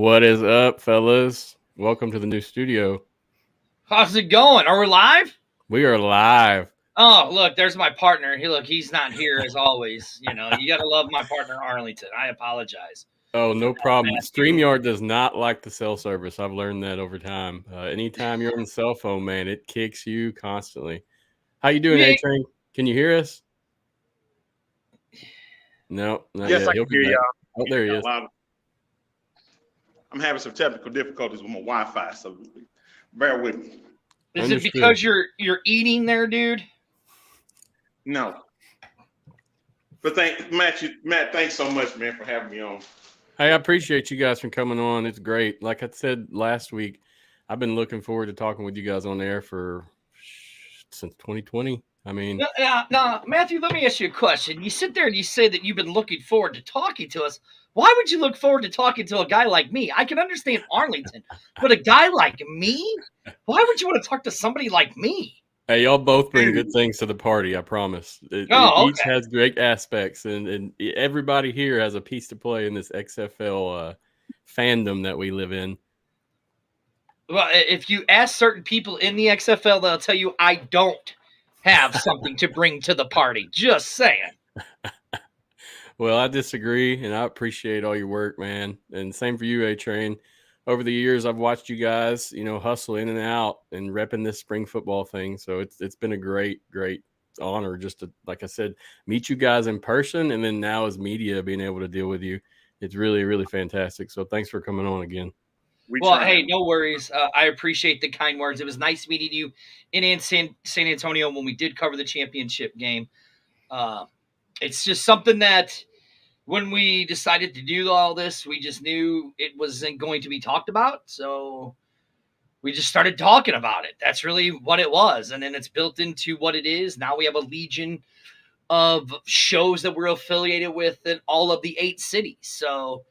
What is up, fellas? Welcome to the new studio. How's it going? Are we live? We are live. Oh, look, there's my partner. He's not here as always. You got to love my partner, Arlington. I apologize. Oh, no problem. StreamYard does not like the cell service. I've learned that over time. Anytime you're on the cell phone, man, it kicks you constantly. How you doing, A-Train? Can you hear us? No, not yes, yet. I can hear y'all. Oh, there he is. I'm having some technical difficulties with my Wi-Fi, so bear with me. Is it because you're eating there, dude? No. But Matt, thanks so much, man, for having me on. Hey, I appreciate you guys for coming on. It's great. Like I said last week, I've been looking forward to talking with you guys on air since 2020. I mean, no, Matthew, let me ask you a question. You sit there and you say that you've been looking forward to talking to us. Why would you look forward to talking to a guy like me? I can understand Arlington, but a guy like me? Why would you want to talk to somebody like me? Hey, y'all both bring good things to the party, I promise. Each has great aspects, and everybody here has a piece to play in this XFL fandom that we live in. Well, if you ask certain people in the XFL, they'll tell you I don't have something to bring to the party. Just saying. Well, I disagree, and I appreciate all your work, man. And same for you, A-Train. Over the years, I've watched you guys, hustle in and out and repping this spring football thing. So it's been a great, great honor just to, like I said, meet you guys in person, and then now as media being able to deal with you. It's really, really fantastic. So thanks for coming on again. Hey, no worries. I appreciate the kind words. It was nice meeting you in San Antonio when we did cover the championship game. It's just something that when we decided to do all this, we just knew it wasn't going to be talked about. So we just started talking about it. That's really what it was. And then it's built into what it is. Now we have a legion of shows that we're affiliated with in all of the 8 cities. So,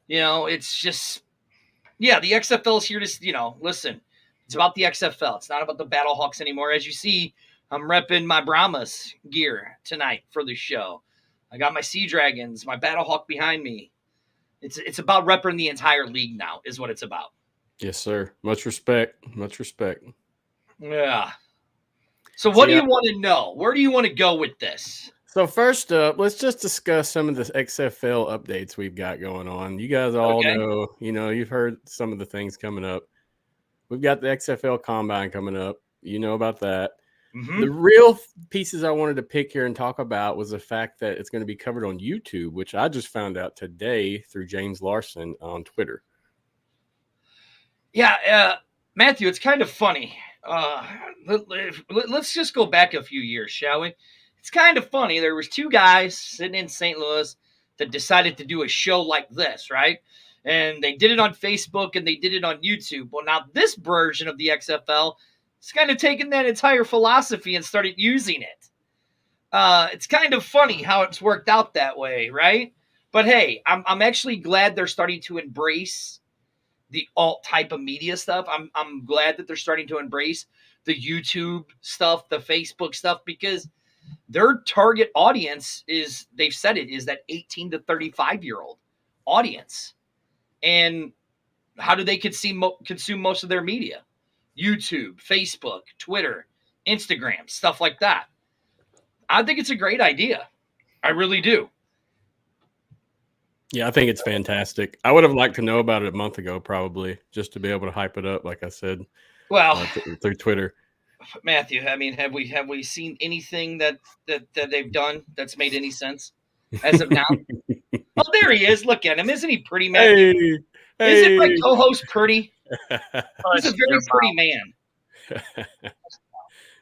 it's just, the XFL is here to, listen, it's about the XFL. It's not about the BHawks anymore. As you see, I'm repping my Brahmas gear tonight for the show. I got my Sea Dragons, my BHawk behind me. It's about repping the entire league now is what it's about. Yes, sir. Much respect. Much respect. Yeah. So what do you want to know? Where do you want to go with this? So first up, let's just discuss some of the XFL updates we've got going on. You guys all know, you've heard some of the things coming up. We've got the XFL Combine coming up. You know about that. Mm-hmm. The real pieces I wanted to pick here and talk about was the fact that it's going to be covered on YouTube, which I just found out today through James Larson on Twitter. Yeah, Matthew, it's kind of funny. Let's just go back a few years, shall we? It's kind of funny. There was 2 guys sitting in St. Louis that decided to do a show like this, right? And they did it on Facebook and they did it on YouTube. Well, now this version of the XFL is kind of taken that entire philosophy and started using it. It's kind of funny how it's worked out that way, right? But hey, I'm actually glad they're starting to embrace the alt type of media stuff. I'm glad that they're starting to embrace the YouTube stuff, the Facebook stuff, because their target audience is, they've said it, is that 18 to 35-year-old audience. And how do they consume most of their media? YouTube, Facebook, Twitter, Instagram, stuff like that. I think it's a great idea. I really do. Yeah, I think it's fantastic. I would have liked to know about it a month ago, probably, just to be able to hype it up, like I said. Well, through Twitter. Matthew, I mean, have we seen anything that they've done that's made any sense as of now? Oh, there he is. Look at him. Isn't he pretty, Matthew? Hey. Isn't my co-host pretty? He's a very pretty man.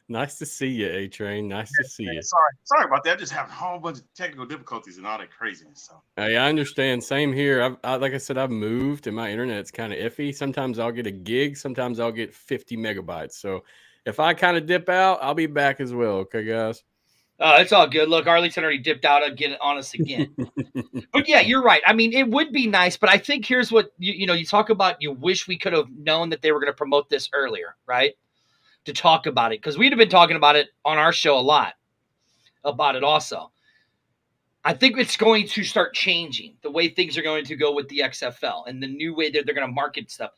Nice to see you, A-Train. Nice to see you. Sorry about that. I just have a whole bunch of technical difficulties and all that craziness. So. Hey, I understand. Same here. Like I said, I've moved and my internet's kind of iffy. Sometimes I'll get a gig. Sometimes I'll get 50 megabytes. So if I kind of dip out, I'll be back as well. Okay, guys? It's all good. Look, Arlington already dipped out. I'll get it on us again. But yeah, you're right. I mean, it would be nice, but I think here's what, you talk about, you wish we could have known that they were going to promote this earlier, right? To talk about it, because we'd have been talking about it on our show a lot about it also. I think it's going to start changing the way things are going to go with the XFL and the new way that they're going to market stuff.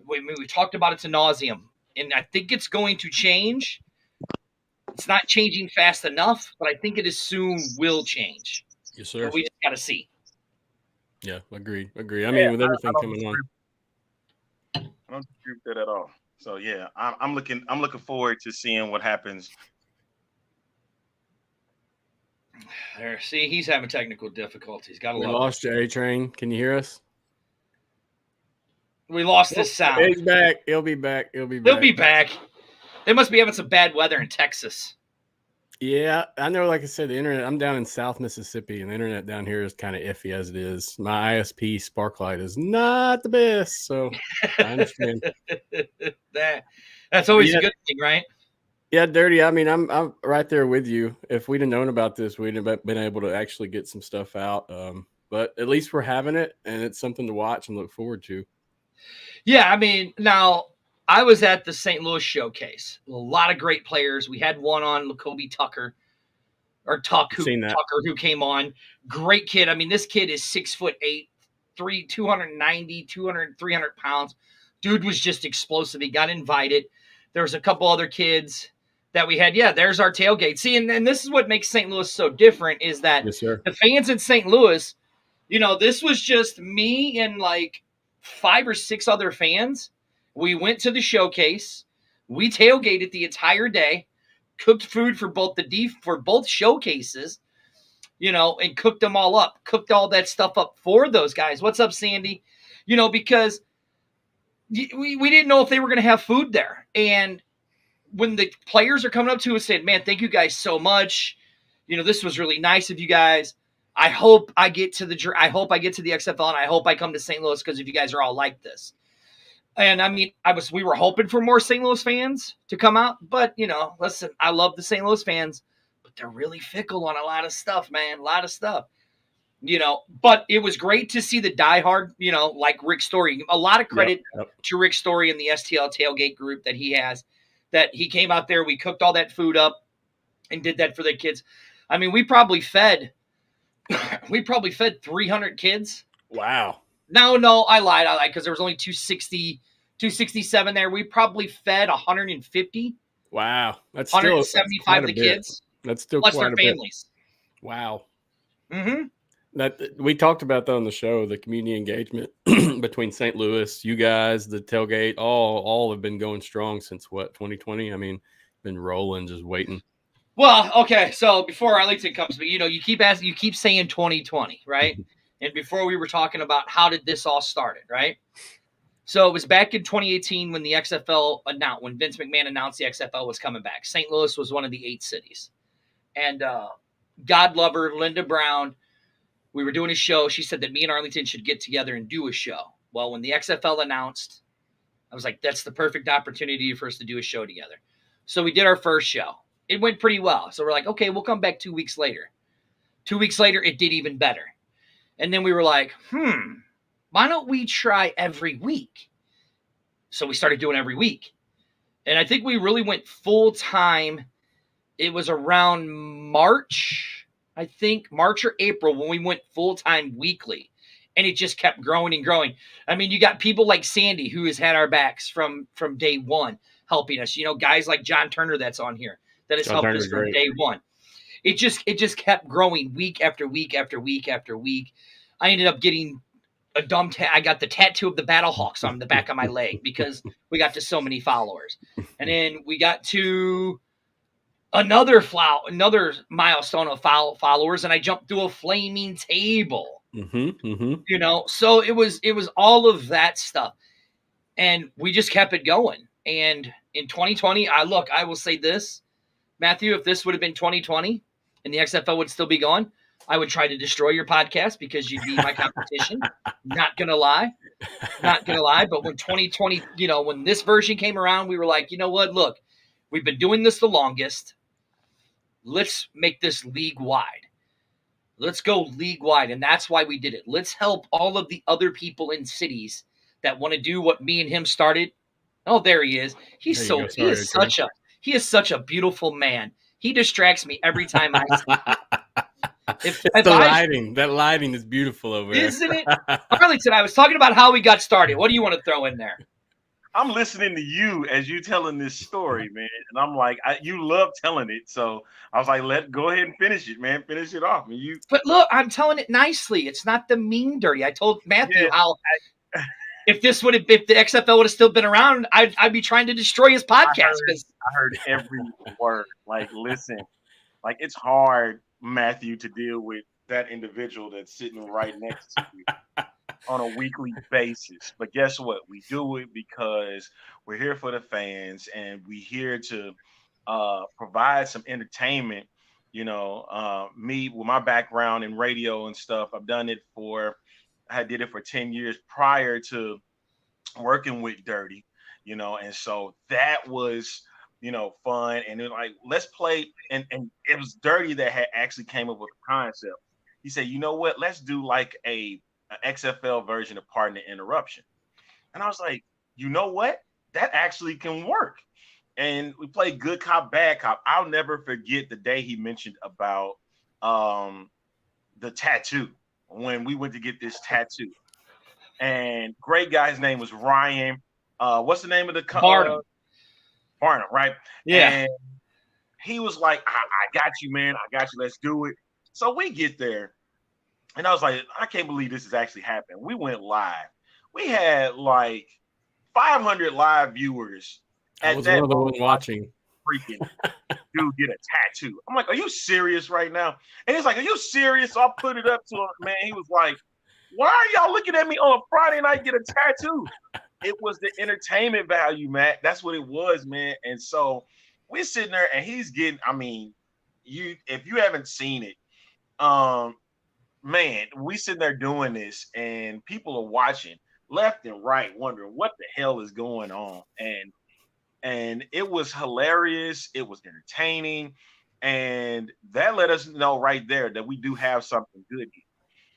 We talked about it to nauseum, and I think it's going to change. It's not changing fast enough, but I think it is soon will change. Yes, sir. But we just got to see. Yeah, agreed. I mean, with everything coming on, I don't agree with that at all. So yeah, I'm looking forward to seeing what happens. There, see, he's having technical difficulties. Got to we love lost you, A-Train. Can you hear us? We lost his sound. He's back. He'll be back. He'll be back. They must be having some bad weather in Texas. Yeah, I know. Like I said, the internet. I'm down in South Mississippi, and the internet down here is kind of iffy as it is. My ISP Sparklight is not the best, so I understand. That's always a good thing, right? Yeah, Dirty. I mean, I'm right there with you. If we'd have known about this, we'd have been able to actually get some stuff out. But at least we're having it, and it's something to watch and look forward to. Yeah, I mean, now I was at the St. Louis showcase. A lot of great players. We had one on Lacoby Tucker, who came on. Great kid. I mean, this kid is 6'8", 290, 300 pounds. Dude was just explosive. He got invited. There was a couple other kids that we had. Yeah, there's our tailgate. See, and this is what makes St. Louis so different is that the fans in St. Louis, this was just me and like 5 or 6 other fans. We went to the showcase. We tailgated the entire day, cooked food for both both showcases, and cooked them all up, cooked all that stuff up for those guys. What's up, Sandy? Because we didn't know if they were going to have food there. And when the players are coming up to us saying, man, thank you guys so much. This was really nice of you guys. I hope I get to the XFL, and I hope I come to St. Louis because if you guys are all like this. And I mean, we were hoping for more St. Louis fans to come out, but listen, I love the St. Louis fans, but they're really fickle on a lot of stuff, man, a lot of stuff. But it was great to see the diehard, like Rick Story. A lot of credit to Rick Story and the STL tailgate group that he has, that he came out there. We cooked all that food up and did that for the kids. I mean, we probably fed 300 kids. Wow. No, I lied because there was only 267 there. We probably fed 150. Wow. That's 175 of the kids. That's still plus quite their families. Wow. Mm-hmm. That we talked about that on the show, the community engagement between St. Louis, you guys, the tailgate, all have been going strong since 2020. I mean, been rolling, just waiting. Well, okay, so before Arlington comes, but you keep saying 2020, right? And before we were talking about how did this all started, right? So it was back in 2018 when the XFL when Vince McMahon announced the XFL was coming back. St. Louis was one of the 8 cities. And God love her, Linda Brown, we were doing a show. She said that me and Arlington should get together and do a show. Well, when the XFL announced, I was like, that's the perfect opportunity for us to do a show together. So we did our first show. It went pretty well. So we're like, okay, we'll come back 2 weeks later. 2 weeks later, it did even better. And then we were like, why don't we try every week? So we started doing every week. And I think we really went full time. It was around March or April when we went full time weekly. And it just kept growing and growing. I mean, you got people like Sandy, who has had our backs from day one, helping us. Guys like John Turner that's on here that has helped us from day one. It just kept growing week after week after week after week. I ended up getting a dumb I got the tattoo of the BHawks on the back of my leg because we got to so many followers. And then we got to another milestone of followers, and I jumped through a flaming table. So it was all of that stuff. And we just kept it going. And in 2020, I will say this, Matthew, if this would have been 2020 and the XFL would still be going, I would try to destroy your podcast because you'd be my competition. Not going to lie. But when 2020, when this version came around, we were like, you know what? Look, we've been doing this the longest. Let's make this league wide. Let's go league wide. And that's why we did it. Let's help all of the other people in cities that want to do what me and him started. Oh, there he is. He is such a beautiful man. He distracts me every time I see him. It's the lighting. That lighting is beautiful over there. Isn't it? Arlington, I was talking about how we got started. What do you want to throw in there? I'm listening to you as you telling this story, man, and I'm like, you love telling it, so I was like, go ahead and finish it, man. Finish it off. And But look, I'm telling it nicely. It's not the mean dirty. I told Matthew how if the XFL would have still been around, I'd be trying to destroy his podcast. I heard every word. Like, listen, like it's hard, Matthew, to deal with that individual that's sitting right next to you on a weekly basis. But guess what? We do it because we're here for the fans and we're here to provide some entertainment. You know, me with my background in radio and stuff, I did it for 10 years prior to working with Dirty, you know, and so that was, you know, fun. And then like, let's play. And it was Dirty that had actually came up with the concept. He said, you know what, let's do like an XFL version of Pardon the Interruption. And I was like, you know what, that actually can work. And we played good cop, bad cop. I'll never forget the day he mentioned about the tattoo when we went to get this tattoo. And great guy, his name was Ryan. What's the name of the Barnum, right? Yeah. And he was like, I got you, man. I got you. Let's do it. So we get there. And I was like, I can't believe this is actually happening. We went live. We had like 500 live viewers. I was one of the ones watching. Freaking dude get a tattoo. I'm like, are you serious right now? And he's like, are you serious? So I put it up to him, man. He was like, why are y'all looking at me on a Friday night get a tattoo? It was the entertainment value, Matt. That's what it was, man. And so we're sitting there and he's getting, I mean, if you haven't seen it, man, we sitting there doing this and people are watching left and right, wondering what the hell is going on. And it was hilarious. It was entertaining. And that let us know right there that we do have something good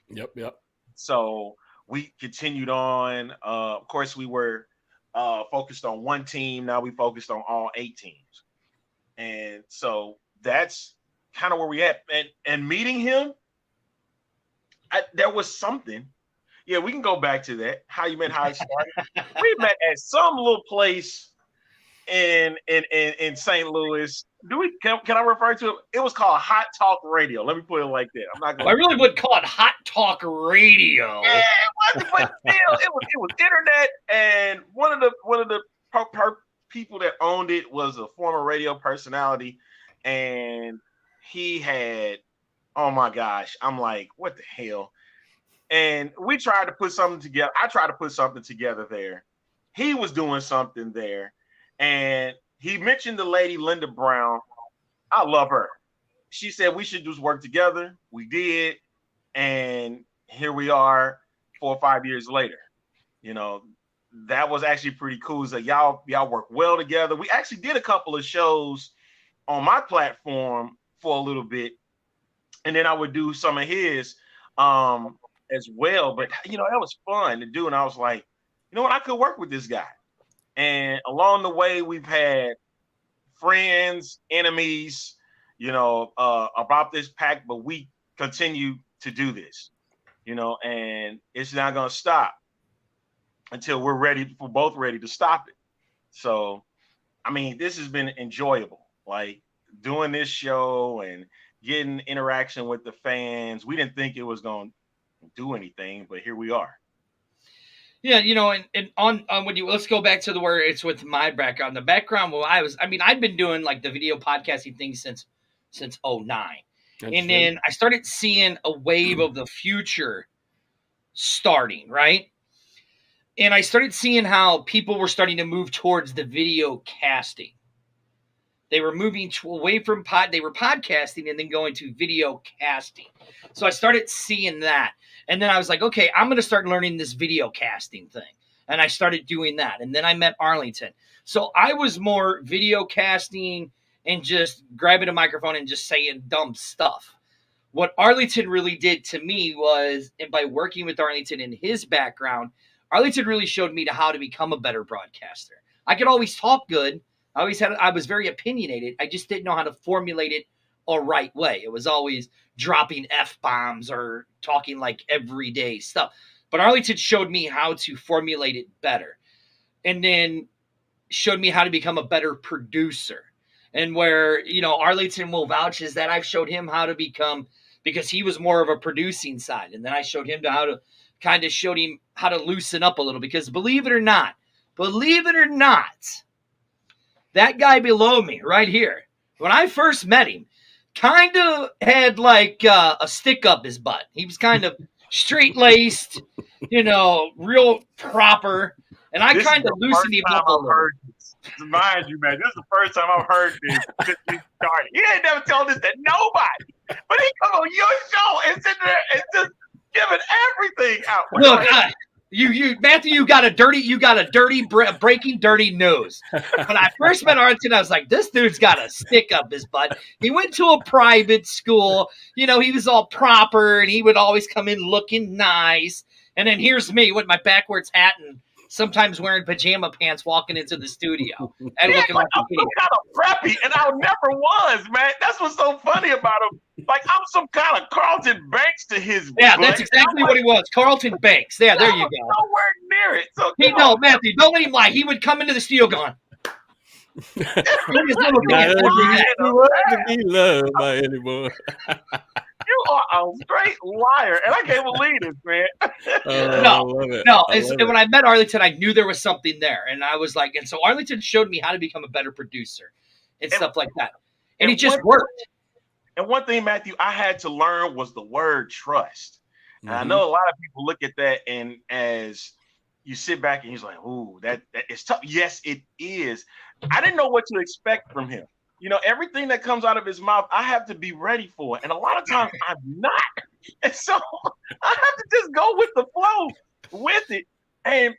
here. Yep. So we continued on. Of course, we were focused on one team. Now we focused on all 8 teams. And so that's kind of where we at. And meeting him, there was something. Yeah, we can go back to that. How you met, how it started. We met at some little place in St. Louis. Can I refer to it? It was called Hot Talk Radio. Let me put it like that. I'm not gonna. I really would call it Hot Talk Radio. Yeah, it wasn't, but still, it was internet. And one of the people that owned it was a former radio personality, and he had, oh my gosh, I'm like, what the hell? And we tried to put something together. I tried to put something together there. He was doing something there. And he mentioned the lady, Linda Brown. I love her. She said we should just work together. We did. And here we are 4 or 5 years later. You know, that was actually pretty cool. So y'all work well together. We actually did a couple of shows on my platform for a little bit. And then I would do some of his as well. But, you know, that was fun to do. And I was like, you know what? I could work with this guy. And along the way, we've had friends, enemies, you know, about this pack, but we continue to do this, you know, and it's not going to stop until we're both ready to stop it. So, I mean, this has been enjoyable, like doing this show and getting interaction with the fans. We didn't think it was going to do anything, but here we are. Yeah, you know, and on let's go back to where it's with my background. The background, I've been doing like the video podcasting thing since 2009. And then I started seeing a wave of the future starting, right? And I started seeing how people were starting to move towards the video casting. They were moving away from they were podcasting and then going to video casting. So I started seeing that. And then I was like, okay, I'm going to start learning this video casting thing. And I started doing that. And then I met Arlington. So I was more video casting and just grabbing a microphone and just saying dumb stuff. What Arlington really did to me was, and by working with Arlington in his background, Arlington really showed me how to become a better broadcaster. I could always talk good. I was very opinionated. I just didn't know how to formulate it a right way. It was always dropping F-bombs or talking like everyday stuff. But Arlington showed me how to formulate it better. And then showed me how to become a better producer. And where, Arlington will vouch is that I've showed him how to become, because he was more of a producing side. And then I showed him showed him how to loosen up a little, because believe it or not, that guy below me right here, when I first met him, kind of had like a stick up his butt. He was kind of straight-laced, real proper. And I kind of loosened him up a little. Mind you, man, this is the first time I've heard this since we started. He ain't never told this to nobody. But he come on your show and sit there and just giving everything out. Look, Matthew, you got a dirty breaking dirty news. When I first met Arlington, I was like, this dude's got a stick up his butt. He went to a private school. He was all proper, and he would always come in looking nice. And then here's me with my backwards hat and sometimes wearing pajama pants walking into the studio and looking like I'm some kind of preppy, and I never was, man. That's what's so funny about him. Like, I'm some kind of Carlton Banks to his that's exactly what he was. Carlton Banks. There you go. Nowhere near it. So Matthew, don't let him lie. He would come into the studio going, Not to be loved by anyone. You are a straight liar, and I can't believe this, man. When I met Arlington, I knew there was something there, and I was like, and so Arlington showed me how to become a better producer and stuff like that, and it just worked. And one thing, Matthew, I had to learn was the word trust. And I know a lot of people look at that, and as you sit back and he's like, "Ooh, that is tough." Yes, it is. I didn't know what to expect from him. Everything that comes out of his mouth, I have to be ready for. And a lot of times I'm not. And so I have to just go with the flow with it. And,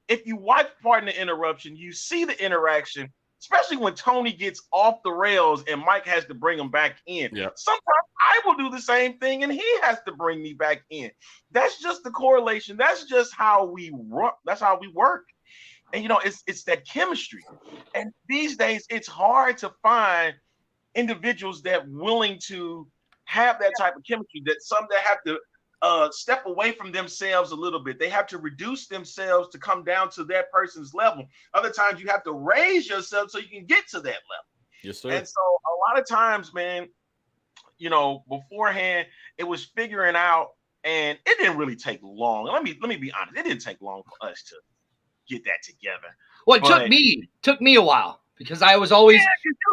if you watch Pardon the Interruption, you see the interaction, especially when Tony gets off the rails and Mike has to bring him back in. Yep. Sometimes I will do the same thing and he has to bring me back in. That's just the correlation. That's just how we work. That's how we work. And, it's that chemistry. And these days, it's hard to find individuals that willing to have that type of chemistry, that have to step away from themselves a little bit. They have to reduce themselves to come down to that person's level. Other times, you have to raise yourself so you can get to that level. Yes, sir. And so a lot of times, man, beforehand, it was figuring out, and it didn't really take long. Let me be honest. It didn't take long for us to get that together. Well, it took me a while, because I was always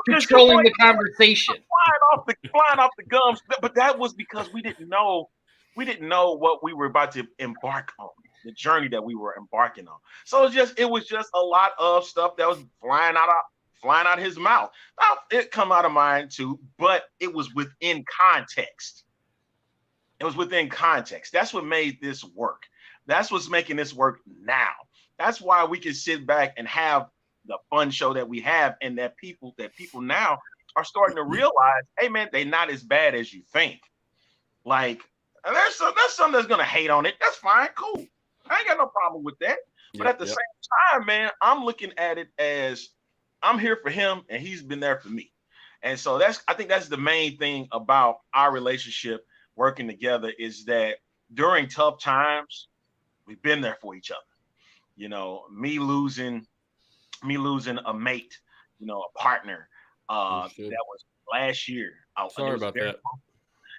controlling the conversation, flying off the gums. But that was because we didn't know what we were about to embark on, the journey that we were embarking on. So it was just a lot of stuff that was flying out his mouth. Now, it come out of mine too, but it was within context. It was within context. That's what made this work. That's what's making this work now. That's why we can sit back and have the fun show that we have, and that people now are starting to realize, hey man, they're not as bad as you think. Like, there's some that's gonna hate on it. That's fine, cool. I ain't got no problem with that. But at the same time, man, I'm looking at it as I'm here for him and he's been there for me. And so I think that's the main thing about our relationship working together, is that during tough times, we've been there for each other. Me losing a mate, a partner, that was last year. Sorry about that.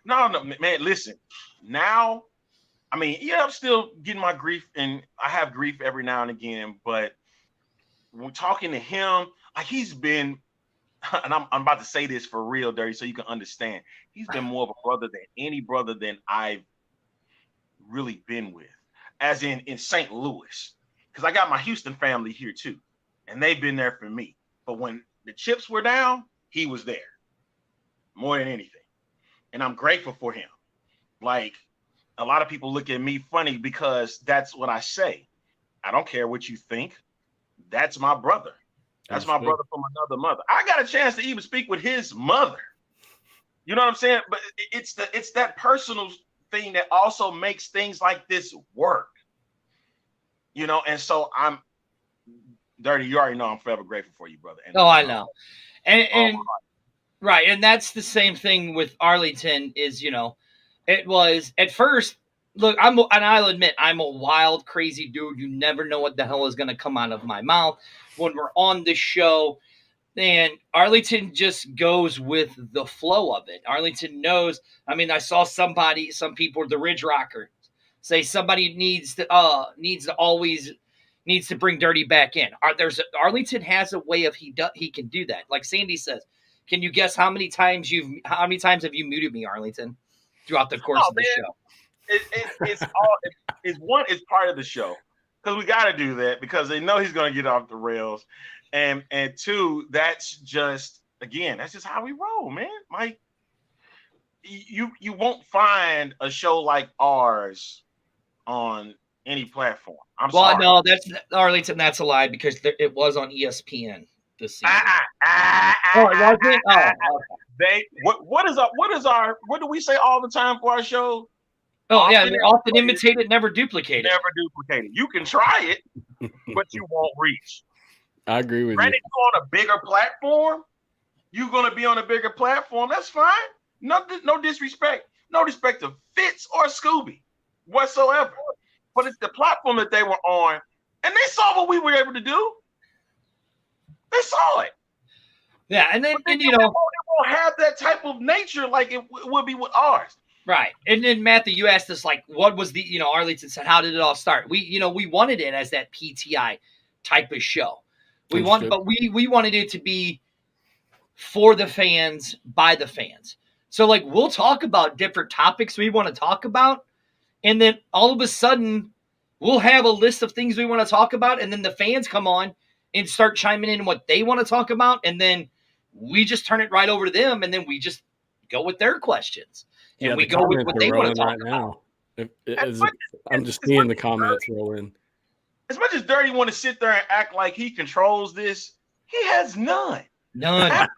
No, man, listen. Now, I'm still getting my grief, and I have grief every now and again, but when talking to him, he's been, and I'm about to say this for real, Dirty, so you can understand. He's been more of a brother than any brother than I've really been with, as in St. Louis. Because I got my Houston family here too, and they've been there for me. But when the chips were down, he was there more than anything. And I'm grateful for him. Like, a lot of people look at me funny because that's what I say. I don't care what you think. That's my brother. That's my brother from another mother. I got a chance to even speak with his mother. You know what I'm saying? But it's that personal thing that also makes things like this work. And so I'm Dirty. You already know I'm forever grateful for you, brother. And, I know. And Right, and that's the same thing with Arlington. Is it was at first. Look, and I'll admit I'm a wild, crazy dude. You never know what the hell is going to come out of my mouth when we're on this show. And Arlington just goes with the flow of it. Arlington knows. I mean, I saw some people, the Ridge Rockers, say somebody needs to bring Dirty back in. Arlington has a way of he can do that. Like Sandy says, can you guess how many times have you muted me, Arlington, throughout the course of the show? It's part of the show because we got to do that because they know he's going to get off the rails. And two, that's just how we roll, man. Like you won't find a show like ours on any platform. Sorry. No, that's Arlington. That's a lie because it was on ESPN this season. It wasn't. What do we say all the time for our show? Often imitated, never duplicated. Never duplicated. You can try it, but you won't reach. I agree with you. You're on a bigger platform. You're going to be on a bigger platform. That's fine. No disrespect. No respect to Fitz or Scooby whatsoever. But it's the platform that they were on, and they saw what we were able to do. They saw it. Yeah, and then it won't have that type of nature like it would be with ours. Right. And then Matthew, you asked us like, what was the Arlington said, how did it all start? We wanted it as that PTI type of show. We wanted it to be for the fans, by the fans. So like we'll talk about different topics we want to talk about, and then all of a sudden we'll have a list of things we want to talk about, and then the fans come on and start chiming in what they want to talk about, and then we just turn it right over to them, and then we just go with their questions. And we go with what they want to talk about. I'm just seeing the comments roll in. As much as Dirty want to sit there and act like he controls this, he has none. None.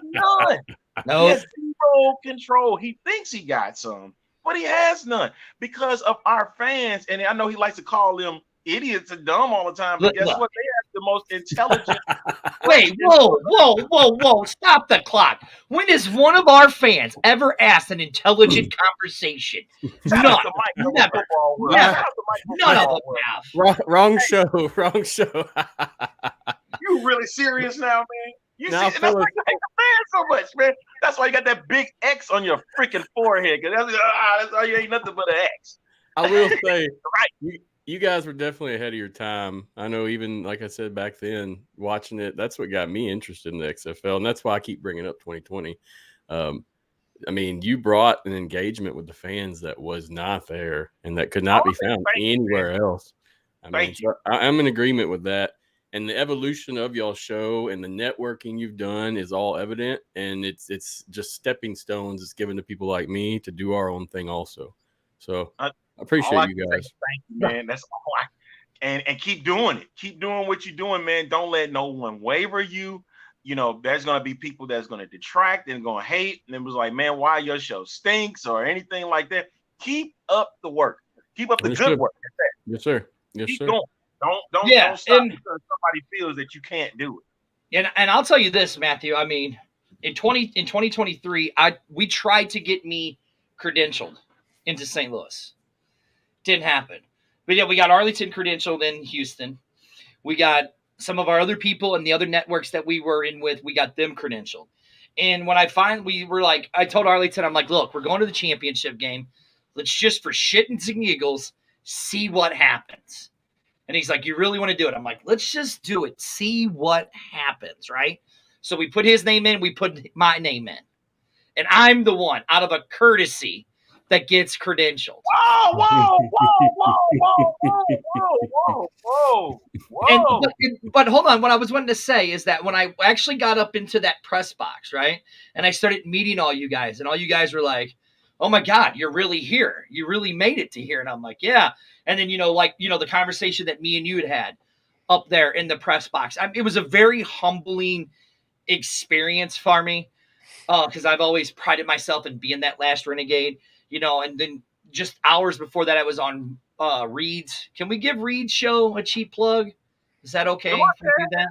None. No. He has zero control. He thinks he got some, but he has none because of our fans. And I know he likes to call them idiots and dumb all the time, but guess what? They have the most intelligent. Wait, whoa. Stop the clock. When has one of our fans ever asked an intelligent conversation? None. Never. None of them have. Wrong show. You really serious now, man? That's why you hate the fans so much, man. That's why you got that big X on your freaking forehead. That's why you ain't nothing but an X. I will say, you guys were definitely ahead of your time. I know even, like I said, back then, watching it, that's what got me interested in the XFL, and that's why I keep bringing up 2020. I mean, you brought an engagement with the fans that was not there and that could not be found anywhere else. I'm in agreement with that. And the evolution of y'all's show and the networking you've done is all evident. And it's just stepping stones it's given to people like me to do our own thing also. So I appreciate you guys. Thank you, man. That's all and keep doing it. Keep doing what you're doing, man. Don't let no one waver you. There's going to be people that's going to detract and going to hate. And it was like, man, why your show stinks or anything like that. Keep up the work. Keep up the good work. Yes, sir. Keep going. Don't stop because somebody feels that you can't do it. And I'll tell you this, Matthew. I mean, in 2023, we tried to get me credentialed into St. Louis. Didn't happen. But yeah, we got Arlington credentialed in Houston. We got some of our other people and the other networks that we were in with, we got them credentialed. And when I told Arlington, I'm like, look, we're going to the championship game. Let's just for shits and giggles see what happens. And he's like, you really want to do it? I'm like, let's just do it. See what happens, right? So we put his name in. We put my name in. And I'm the one, out of a courtesy, that gets credentialed. Whoa. But hold on. What I was wanting to say is that when I actually got up into that press box, right? And I started meeting all you guys, and all you guys were like, oh my God, you're really here. You really made it to here. And I'm like, yeah. And then, the conversation that me and you had up there in the press box. It was a very humbling experience for me because I've always prided myself in being that last renegade, and then just hours before that, I was on Reed's. Can we give Reed's show a cheap plug? Is that okay if we do that?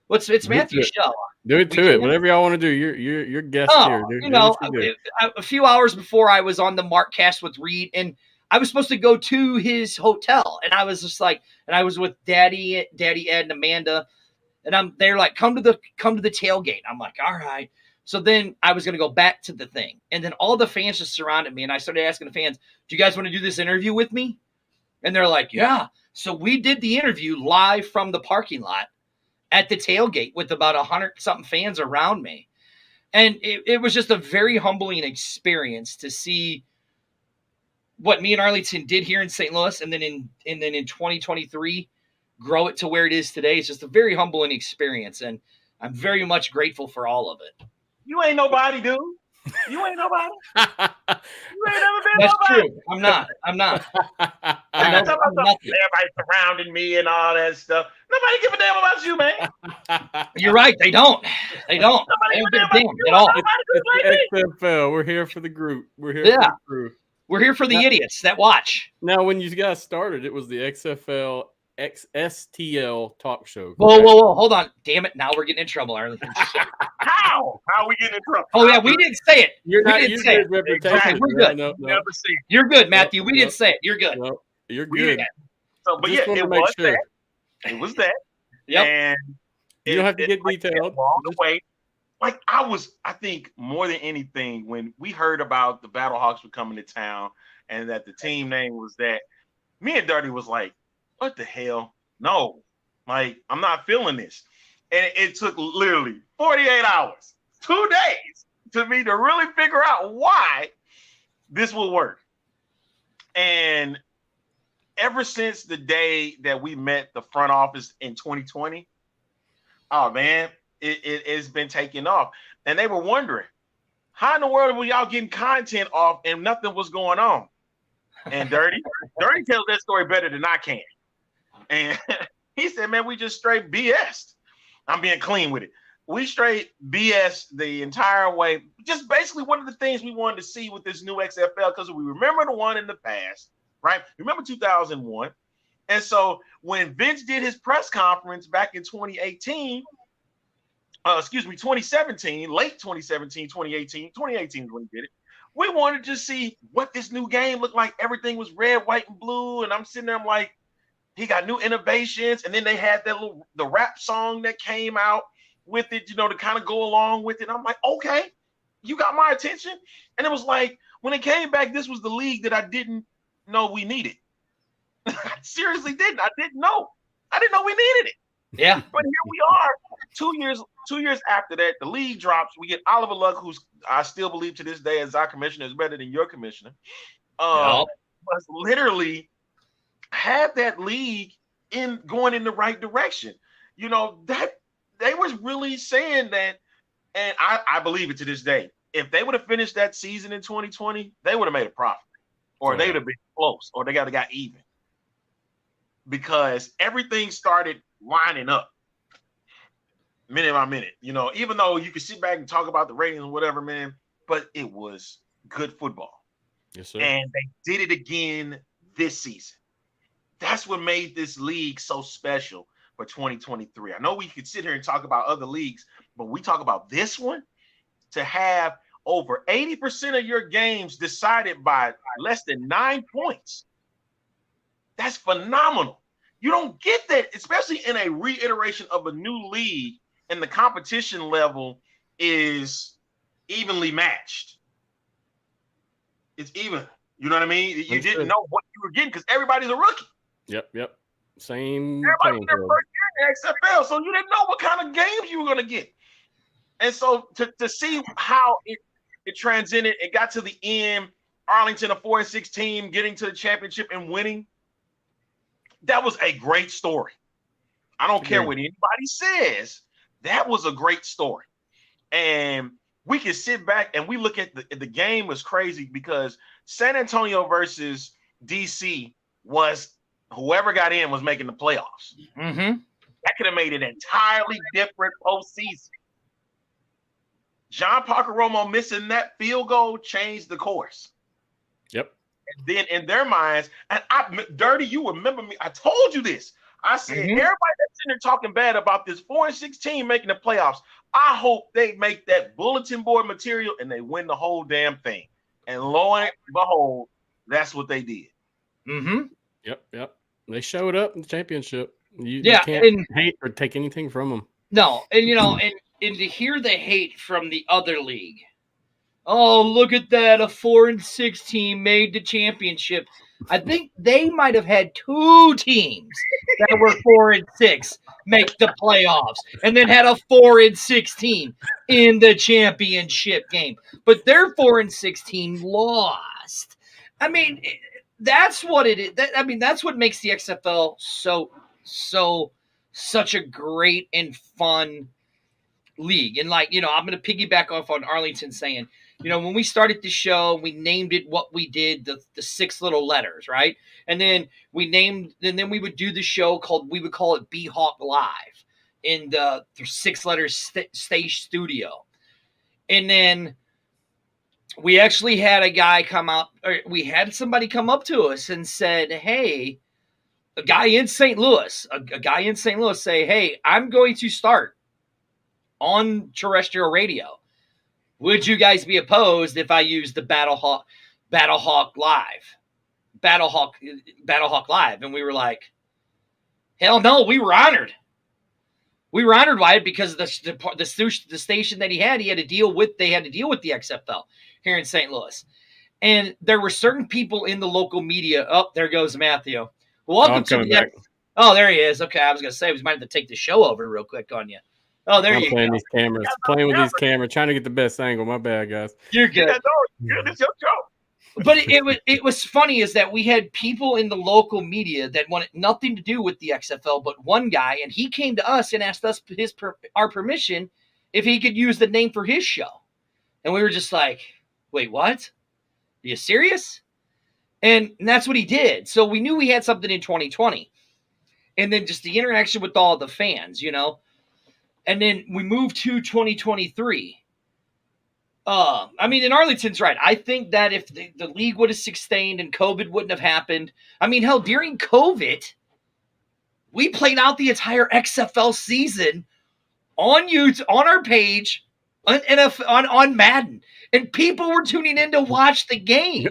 It's Matthew's show. Do it to it. Whatever y'all want to do. You're guest here. A few hours before I was on the Markcast with Reed, and I was supposed to go to his hotel, and I was just like, and I was with Daddy Ed and Amanda, and they're like, come to the tailgate. I'm like, all right. So then I was going to go back to the thing, and then all the fans just surrounded me, and I started asking the fans, do you guys want to do this interview with me? And they're like, yeah. So we did the interview live from the parking lot at the tailgate with about 100-something fans around me. And it was just a very humbling experience to see what me and Arlington did here in St. Louis, and then in 2023, grow it to where it is today. It's just a very humbling experience, and I'm very much grateful for all of it. You ain't nobody, dude. You ain't nobody. You ain't never been That's nobody. True. I'm not. Everybody surrounding me and all that stuff. Nobody give a damn about you, man. You're right. They don't. They don't give a damn at all. It's XFL. We're here for the group. We're here for the crew. We're here for the idiots that watch. Now, when you guys started, it was the XFL XSTL talk show. Whoa. Hold on. Damn it. Now we're getting in trouble, Arlington. How? How are we getting in trouble? Oh, yeah. We didn't say it. You're not using his reputation. Okay, we're good. No. Never seen. You're good, Matthew. We didn't say it. You're good. No, you're good. So, but Just it was sure. That. It was that. Yep. And you don't have to get detailed. All the way. Like I think more than anything, when we heard about the BattleHawks were coming to town and that the team name was that, me and Dirty was like, what the hell? No, like, I'm not feeling this. And it took literally 48 hours, 2 days, to me to really figure out why this will work. And ever since the day that we met the front office in 2020, oh, man, it's been taking off. And they were wondering, how in the world were y'all getting content off and nothing was going on? And Dirty tells that story better than I can. And he said, man, we just straight BS'd. I'm being clean with it. We straight BS the entire way. Just basically one of the things we wanted to see with this new XFL, because we remember the one in the past, right? Remember 2001. And so when Vince did his press conference back in 2017, late 2017, 2018 is when he did it. We wanted to see what this new game looked like. Everything was red, white, and blue. And I'm sitting there, I'm like, he got new innovations. And then they had the rap song that came out with it, to kind of go along with it. I'm like, okay, you got my attention. And it was like, when it came back, this was the league that I didn't know we needed. I seriously didn't. I didn't know we needed it. Yeah. But here we are, 2 years after that, the league drops. We get Oliver Luck, who's I still believe to this day as our commissioner is better than your commissioner. But literally had that league going in the right direction. That they was really saying that, and I believe it to this day. If they would have finished that season in 2020, they would have made a profit, or they would have been close, or they got even, because everything started lining up minute by minute. Even though you could sit back and talk about the ratings and whatever, man, but it was good football. Yes, sir. And they did it again this season. That's what made this league so special for 2023. I know we could sit here and talk about other leagues, but we talk about this one, to have over 80% of your games decided by less than 9 points. That's phenomenal. You don't get that, especially in a reiteration of a new league, and the competition level is evenly matched. It's even. You know what I mean? You didn't know what you were getting because everybody's a rookie. Yep. Same. Everybody's their first year in the XFL, so you didn't know what kind of games you were going to get. And so to see how it transcended, it got to the end, Arlington, a 4-6 team, getting to the championship and winning. That was a great story. I don't care what anybody says. That was a great story. And we can sit back and we look at the game was crazy because San Antonio versus DC was whoever got in was making the playoffs. Mm-hmm. That could have made an entirely different postseason. John Parker-Romo missing that field goal changed the course. Yep. And then in their minds, and Dirty, you remember me. I told you this. I said, everybody that's in there talking bad about this 4-6 team making the playoffs, I hope they make that bulletin board material and they win the whole damn thing. And lo and behold, that's what they did. Mm-hmm. Yep. They showed up in the championship. You can't hate or take anything from them. No, and and to hear the hate from the other league. Oh, look at that! A 4-6 team made the championship. I think they might have had 2 teams that were 4-6 make the playoffs, and then had a 4-6 team in the championship game. But their 4-6 team lost. I mean, that's what it is. That's what makes the XFL such a great and fun league. And I'm going to piggyback off on Arlington saying, when we started the show, we named it what we did, the 6 little letters, right? And then then we would do the show we would call it BHawk Live in the 6 letters stage studio. And then we actually had we had somebody come up to us and said, hey, a guy in St. Louis say, hey, I'm going to start on terrestrial radio. Would you guys be opposed if I use the BHawk Live? BHawk Live. And we were like, hell no, we were honored. We were honored by it because the station that he had to deal with the XFL here in St. Louis. And there were certain people in the local media. Oh, there goes Matthew. Welcome to the Oh, there he is. Okay, I was going to say we might have to take the show over real quick on you. Oh, there you go. Playing with these cameras, trying to get the best angle. My bad, guys. You're good. Yeah, no, it's your show. But it was funny is that we had people in the local media that wanted nothing to do with the XFL, but one guy, and he came to us and asked us our permission if he could use the name for his show. And we were just like, wait, what? Are you serious? And that's what he did. So we knew we had something in 2020. And then just the interaction with all the fans, And then we moved to 2023. And Arlington's right. I think that if the league would have sustained and COVID wouldn't have happened, hell, during COVID, we played out the entire XFL season on YouTube, on our page, on Madden, and people were tuning in to watch the game.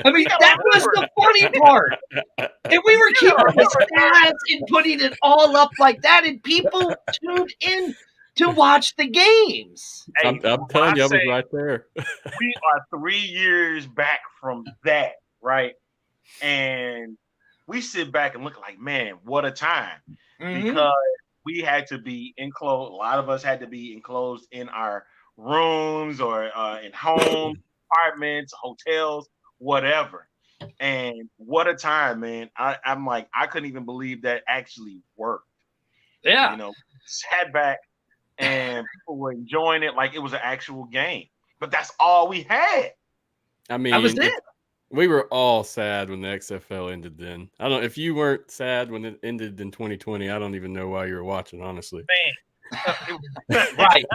That was the funny part. And we were keeping the stats and putting it all up like that, and people tuned in to watch the games. Hey, I'm telling you, I was right there. We are 3 years back from that, right? And we sit back and look like, man, what a time. Mm-hmm. Because we had to be enclosed. A lot of us had to be enclosed in our rooms or in homes, apartments, hotels, whatever. And what a time, man. I'm like, I couldn't even believe that actually worked. Yeah. Sat back and people were enjoying it like it was an actual game. But that's all we had. That was it. We were all sad when the XFL ended then. I don't know if you weren't sad when it ended in 2020. I don't even know why you were watching, honestly. Man. Right.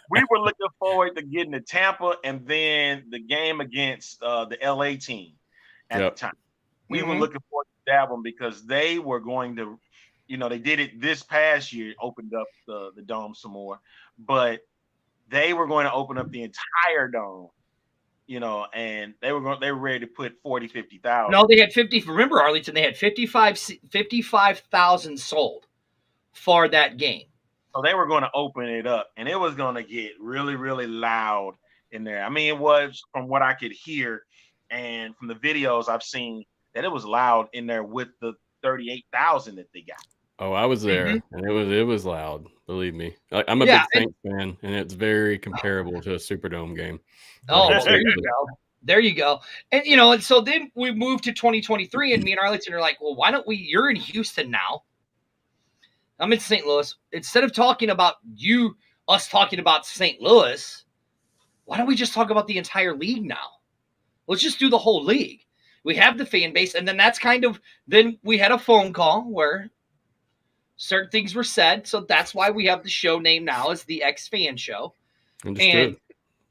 We were looking forward to getting to Tampa and then the game against the LA team at the time. We were looking forward to that one because they were going to, they did it this past year, opened up the dome some more, but they were going to open up the entire dome, and they were ready to put 40, 50,000. No, they had 50. Remember, Arlington, they had 55,000 sold for that game. So they were going to open it up, and it was going to get really, really loud in there. It was, from what I could hear and from the videos I've seen, that it was loud in there with the 38,000 that they got. Oh, I was there, and it was loud. Believe me, I'm a big Saints fan, and it's very comparable to a Superdome game. Oh, there you go. There you go. And and so then we moved to 2023, and me and Arlington are like, well, why don't we? You're in Houston now. I'm in St. Louis. Instead of talking about us talking about St. Louis, why don't we just talk about the entire league now? Let's just do the whole league. We have the fan base, and then then we had a phone call where certain things were said. So that's why we have the show name now as the XFanShow. Understood.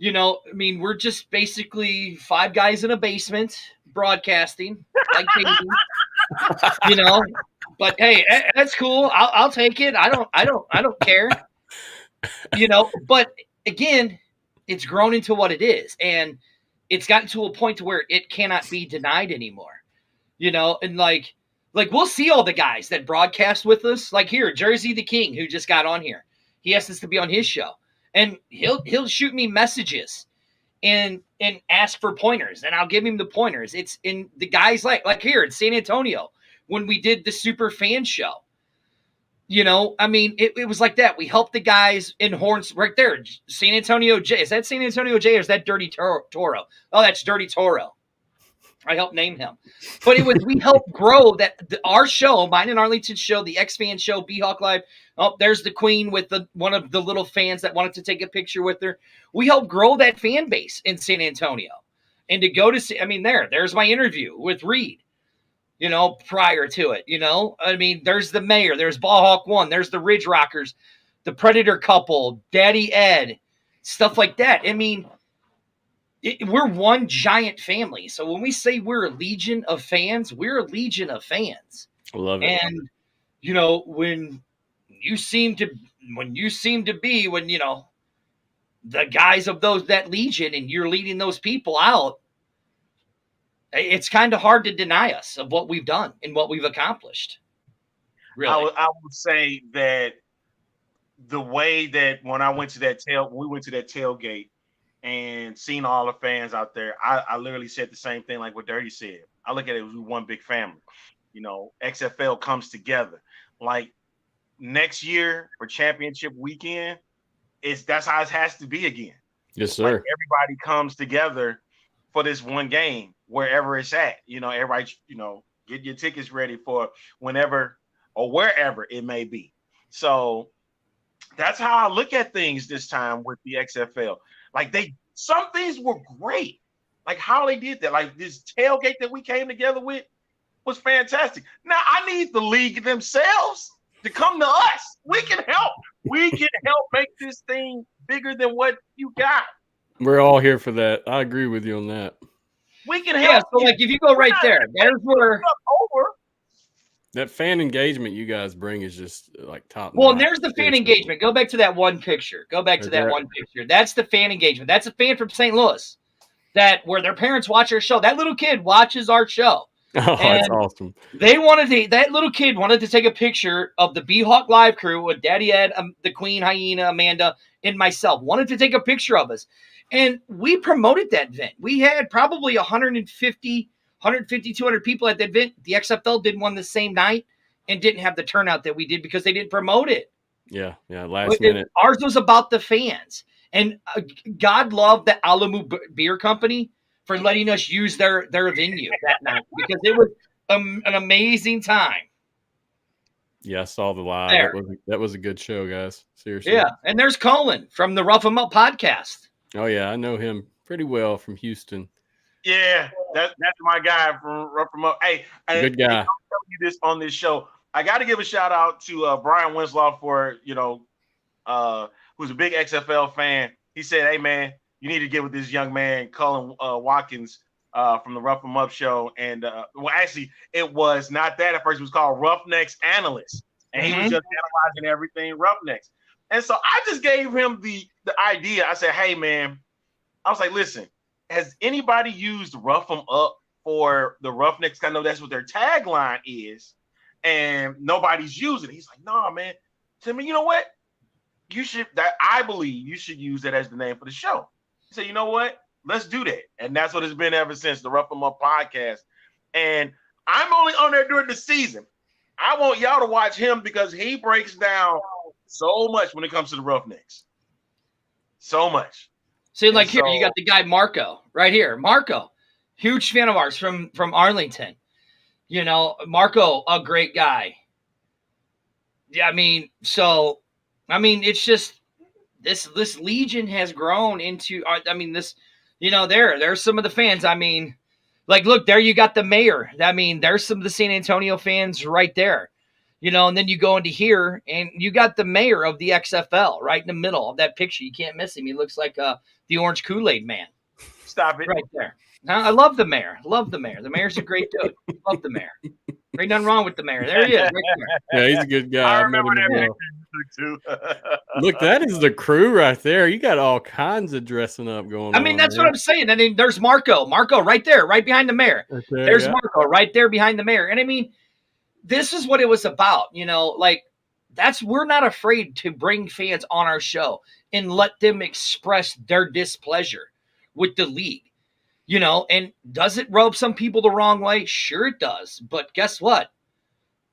And we're just basically 5 guys in a basement broadcasting like babies, But hey, that's cool. I'll take it. I don't care. But again, it's grown into what it is, and it's gotten to a point to where it cannot be denied anymore. And like we'll see all the guys that broadcast with us, like here, Jersey the King, who just got on here. He asked us to be on his show, and he'll shoot me messages and ask for pointers, and I'll give him the pointers. It's in the guys like here in San Antonio when we did the Super Fan Show. It was like that. We helped the guys in Horns right there. San Antonio J. Is that San Antonio J or is that Dirty Toro? Oh, that's Dirty Toro. I helped name him. But we helped grow our show, mine and Arlington's show, the XFan show, BHawk Live. Oh, there's the Queen with one of the little fans that wanted to take a picture with her. We helped grow that fan base in San Antonio. And to go to see, there's my interview with Reed. Prior to it, there's the mayor, there's BHawk 1, there's the Ridge Rockers, the Predator couple, Daddy Ed, stuff like that. We're one giant family. So when we say we're a legion of fans, we're a legion of fans. I love it. And, when you seem to be, the guys of that legion and you're leading those people out, it's kind of hard to deny us of what we've done and what we've accomplished. Really. I would say that the way that when we went to that tailgate and seen all the fans out there, I literally said the same thing like what Dirty said. I look at it as one big family. XFL comes together. Like next year for championship weekend, that's how it has to be again. Yes, sir. Like everybody comes together for this one game, wherever it's at. Everybody, get your tickets ready for whenever or wherever it may be. So that's how I look at things this time with the XFL. Like some things were great. Like how they did that. Like this tailgate that we came together with was fantastic. Now I need the league themselves to come to us. We can help. We can help make this thing bigger than what you got. We're all here for that. I agree with you on that. We can help. Yeah, so like if you go right there's where that fan engagement you guys bring is just like top. Well, and there's the fan engagement. Go back to that one picture. That's the fan engagement. That's a fan from St. Louis where their parents watch our show. That little kid watches our show. Oh, that's awesome. That little kid wanted to take a picture of the BHawk Live crew with Daddy Ed, the Queen, Hyena, Amanda, and myself. Wanted to take a picture of us. And we promoted that event. We had probably 150, 200 people at that event. The XFL did one the same night and didn't have the turnout that we did because they didn't promote it. Yeah, last minute. Ours was about the fans. And God love the Alamu Beer Company for letting us use their venue that night because it was an amazing time. Yeah, I saw the live. That was a good show, guys. Seriously. Yeah, and there's Colin from the Rough 'Em Up podcast. Oh, yeah, I know him pretty well from Houston. Yeah, that's my guy from Rough 'Em Up. Hey, good guy. I'll tell you this on this show. I got to give a shout out to Brian Winslow for, who's a big XFL fan. He said, hey, man, you need to get with this young man, Colin Watkins, from the Rough 'Em Up show. And, actually, it was not that at first. It was called Roughnecks Analyst. And he was just analyzing everything Roughnecks. And so I just gave him the idea. I said, hey, man, I was like, listen, has anybody used Rough 'Em Up for the Roughnecks? I know that's what their tagline is. And nobody's using it. He's like, nah, man. Timmy, you know what? I believe you should use that as the name for the show. He said, you know what? Let's do that. And that's what it's been ever since, the Rough 'Em Up podcast. And I'm only on there during the season. I want y'all to watch him because he breaks down so much when it comes to the Roughnecks. So much. See, like here, you got the guy Marco right here. Marco, huge fan of ours from Arlington. Marco, a great guy. Yeah, it's just this legion has grown into. There's some of the fans. Look, there you got the mayor. There's some of the San Antonio fans right there. And then you go into here, and you got the mayor of the XFL right in the middle of that picture. You can't miss him. He looks like the orange Kool-Aid man. Stop it. Right there. Now, I love the mayor. Love the mayor. The mayor's a great dude. Love the mayor. Ain't nothing wrong with the mayor. There he is, right there. Yeah, he's a good guy. I I've met remember him that as well. picture too. Look, that is the crew right there. You got all kinds of dressing up going on. I mean, that's man. what I'm saying. And then there's Marco. Marco right there, right behind the mayor. Right there, There's yeah. Marco right there behind the mayor. And I mean, this is what it was about. Like we're not afraid to bring fans on our show and let them express their displeasure with the league. And does it rub some people the wrong way? Sure it does. But guess what?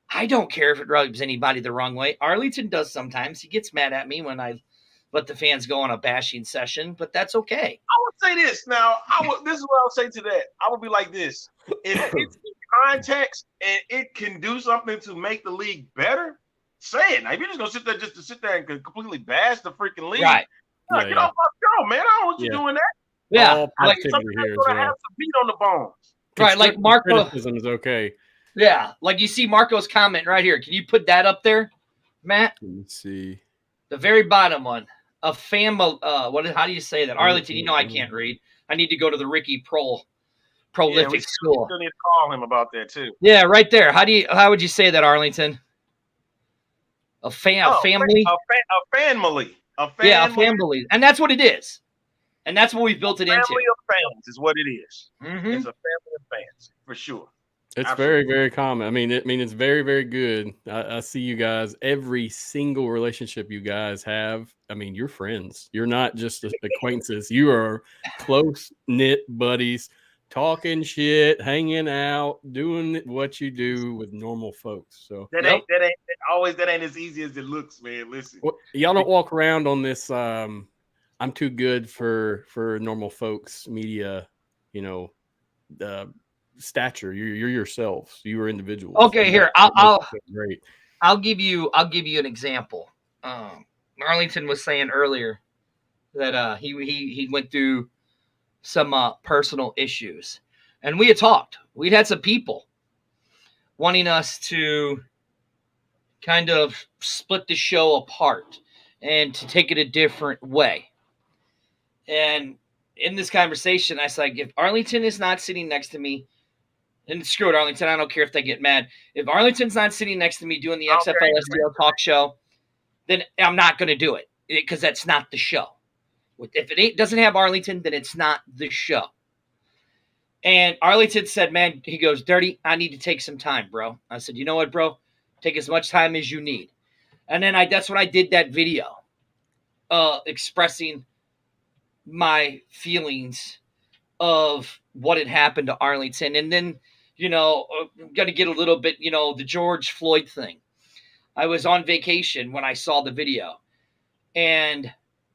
I don't care if it rubs anybody the wrong way. Arlington does sometimes. He gets mad at me when I let the fans go on a bashing session, but that's okay. I would say this. Now, this is what I would say to that. I would be like this. If it's in context and it can do something to make the league better, say it. Now, if you're just going to sit there to sit there and completely bash the freaking league, Right. Get off my show, man. I don't want you doing that. Yeah. All Like, positivity something here that's as going to have well. some meat on the bones. Right, like Marco. Criticism is okay. Yeah, like you see Marco's comment right here. Can you put that up there, Matt? Let me see. The very bottom one. A family. How do you say that? Arlington, I can't read. I need to go to the Ricky Prolific We School. still need to call him about that, too. Yeah, right there. How would you say that, Arlington? A family? A family. Yeah, a family. And that's what it is. And that's what we've built it into. Family of fans is what it is. Mm-hmm. It's a family of fans, for sure. It's Absolutely. very, very common. I mean, it's very, very good. I see you guys, every single relationship you guys have. I mean, you're friends. You're not just acquaintances. You are close-knit buddies, talking shit, hanging out, doing what you do with normal folks. So That ain't as easy as it looks, man. Listen. well, y'all don't walk around on this I'm too good for normal folks media, stature. You're yourselves. You are individuals. Okay, here I'll great. I'll give you an example. Arlington was saying earlier that he went through some personal issues, and we had talked. We'd had some people wanting us to kind of split the show apart and to take it a different way. And in this conversation, I said, if Arlington is not sitting next to me, and screw it, Arlington, I don't care if they get mad. If Arlington's not sitting next to me doing the XFL STL talk show, then I'm not going to do it because that's not the show. If it doesn't have Arlington, then it's not the show. And Arlington said, man, he goes, Dirty, I need to take some time, bro. I said, you know what, bro? Take as much time as you need. And then that's when I did that video expressing my feelings of what had happened to Arlington. And then, I'm going to get a little bit, the George Floyd thing. I was on vacation when I saw the video. And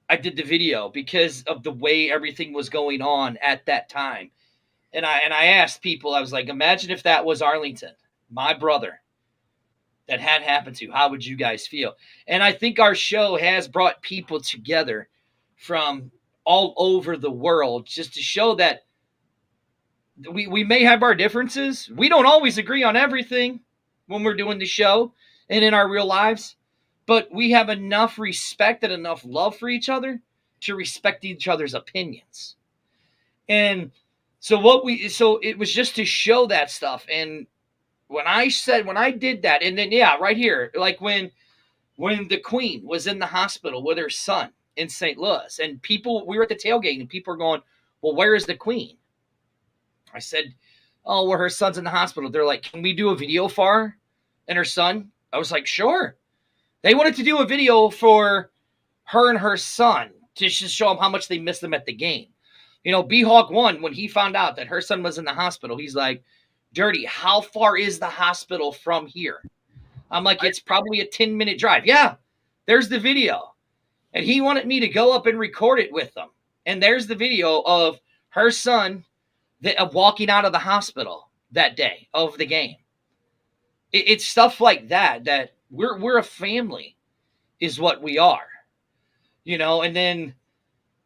I did the video because of the way everything was going on at that time. And I asked people, I was like, imagine if that was Arlington, my brother, that had happened to. How would you guys feel? And I think our show has brought people together from all over the world just to show that we may have our differences. We don't always agree on everything when we're doing the show and in our real lives, but we have enough respect and enough love for each other to respect each other's opinions. And so it was just to show that stuff. And when I did that, and then, yeah, right here, like when the Queen was in the hospital with her son in St. Louis, and we were at the tailgate, and people are going, well, where is the Queen? I said, oh, well, her son's in the hospital. They're like, can we do a video for her and her son? I was like, sure. They wanted to do a video for her and her son to just show them how much they missed them at the game. BHawk won when he found out that her son was in the hospital. He's like, Dirty, how far is the hospital from here? I'm like, it's probably a 10-minute drive. Yeah, there's the video. And he wanted me to go up and record it with them. And there's the video of her son of walking out of the hospital that day of the game. It's stuff like that we're a family is what we are. And then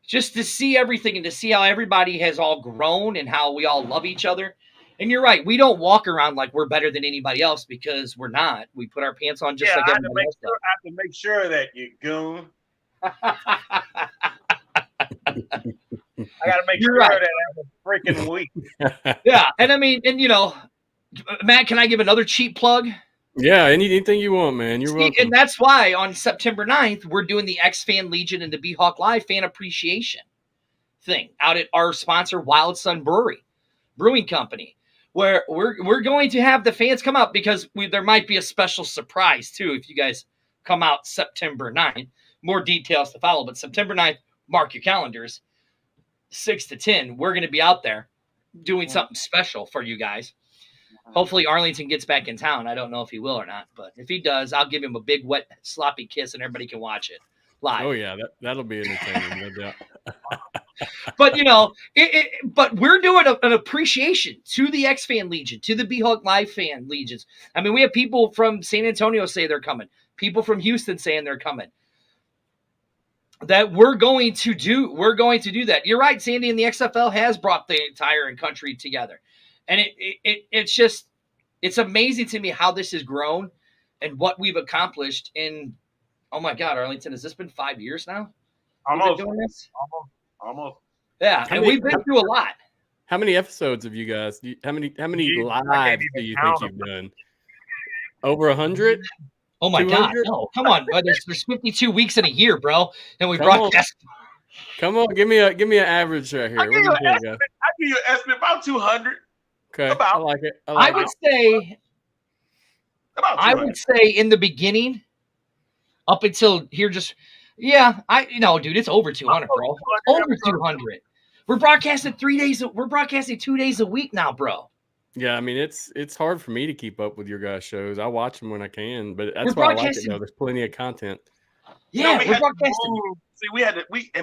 just to see everything and to see how everybody has all grown and how we all love each other. And you're right. We don't walk around like we're better than anybody else because we're not. We put our pants on just like everybody else does. I have to make sure that you goon. I got to make You're sure right. that every freaking week. Yeah, and I mean, and Matt, can I give another cheap plug? Yeah, anything you want, man. You're welcome. And that's why on September 9th, we're doing the XFan Legion and the BHawk Live fan appreciation thing out at our sponsor, Wild Sun Brewery, brewing company, where we're going to have the fans come out because there might be a special surprise, too, if you guys come out September 9th. More details to follow, but September 9th, mark your calendars, 6 to 10, we're going to be out there doing something special for you guys. Hopefully Arlington gets back in town. I don't know if he will or not, but if he does, I'll give him a big, wet, sloppy kiss, and everybody can watch it live. Oh, yeah, that'll be entertaining, no doubt. But, but we're doing an appreciation to the XFan Legion, to the BHawk Live fan legions. I mean, we have people from San Antonio say they're coming, people from Houston saying they're coming. That we're going to do that. You're right, Sandy, and the XFL has brought the entire country together. And it's amazing to me how this has grown and what we've accomplished in, oh my God, Arlington, has this been 5 years now? Almost. We've been doing this? Almost. Yeah, we've been through a lot. How many episodes have you guys? How many lives do you think you've done? Over 100? Oh my 200? God! No, come on. There's 52 weeks in a year, bro, and we broadcast. Come on, give me an average right here. I give you an estimate about 200. Okay, about. I like it. I would say in the beginning, up until here, dude, it's over 200, bro. Over 200. We're broadcasting 3 days. We're broadcasting 2 days a week now, bro. Yeah, I mean it's hard for me to keep up with your guys' shows. I watch them when I can, but that's why I like it though. There's plenty of content. Yeah, we're broadcasting.